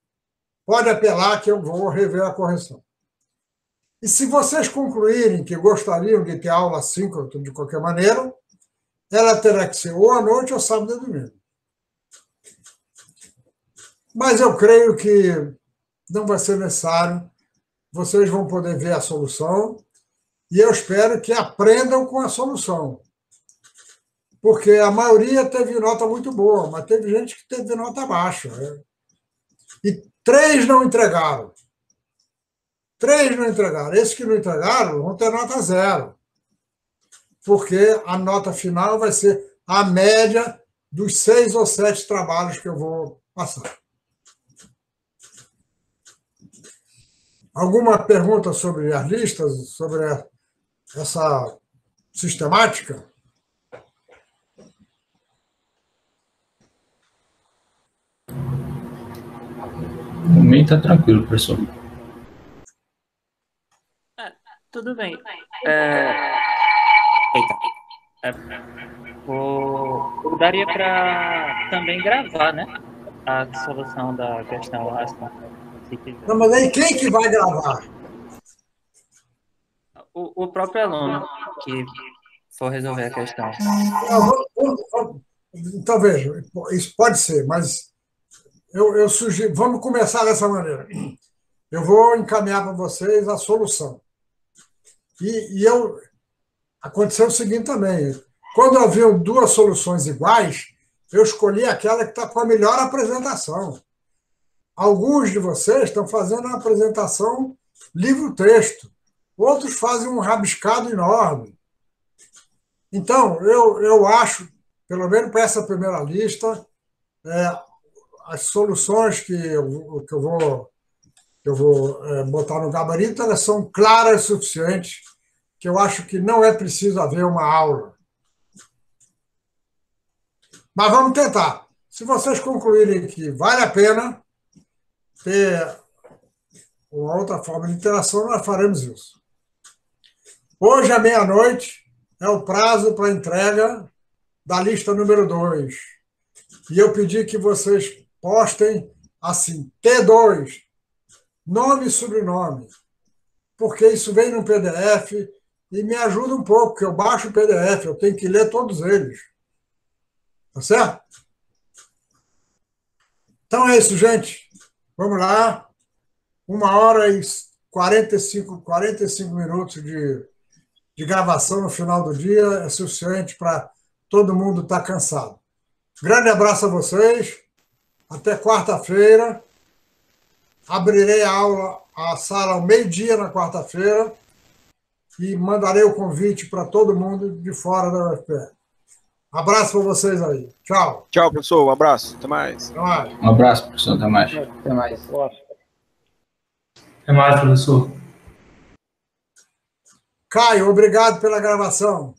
pode apelar que eu vou rever a correção. E se vocês concluírem que gostariam de ter aula síncrona de qualquer maneira, ela terá que ser ou à noite ou sábado e domingo. Mas eu creio que não vai ser necessário, vocês vão poder ver a solução e eu espero que aprendam com a solução. porque a maioria teve nota muito boa, mas teve gente que teve nota baixa. Né? E 3 não entregaram. 3 não entregaram. Esses que não entregaram vão ter nota 0, porque a nota final vai ser a média dos 6 ou 7 trabalhos que eu vou passar. Alguma pergunta sobre as listas, sobre essa sistemática? Por mim está tranquilo, professor. Tudo bem. Daria para também gravar, né? A solução da questão lá, se quiser. Não, mas aí quem que vai gravar? O próprio aluno que for resolver a questão. Então, veja, isso pode ser, mas eu sugiro, vamos começar dessa maneira. Eu vou encaminhar para vocês a solução. Aconteceu o seguinte também, quando haviam 2 soluções iguais, eu escolhi aquela que está com a melhor apresentação. Alguns de vocês estão fazendo uma apresentação livro-texto, outros fazem um rabiscado enorme. Então, eu acho, pelo menos para essa primeira lista, as soluções que eu vou botar no gabarito, elas são claras o suficiente, que eu acho que não é preciso haver uma aula. Mas vamos tentar. Se vocês concluírem que vale a pena ter uma outra forma de interação, nós faremos isso. Hoje, à meia-noite, é o prazo para a entrega da lista número 2. E eu pedi que vocês postem assim, T2, nome e sobrenome, porque isso vem no PDF e me ajuda um pouco, porque eu baixo o PDF, eu tenho que ler todos eles. Tá certo? Então é isso, gente. Vamos lá. 1h45 minutos de gravação no final do dia é suficiente para todo mundo estar cansado. Grande abraço a vocês. Até quarta-feira. Abrirei a sala ao meio-dia na quarta-feira e mandarei o convite para todo mundo de fora da UFPR. Abraço para vocês aí. Tchau. Tchau, professor. Um abraço. Até mais. Até mais. Um abraço, professor. Até mais. Até mais. Até mais, professor. Caio, obrigado pela gravação.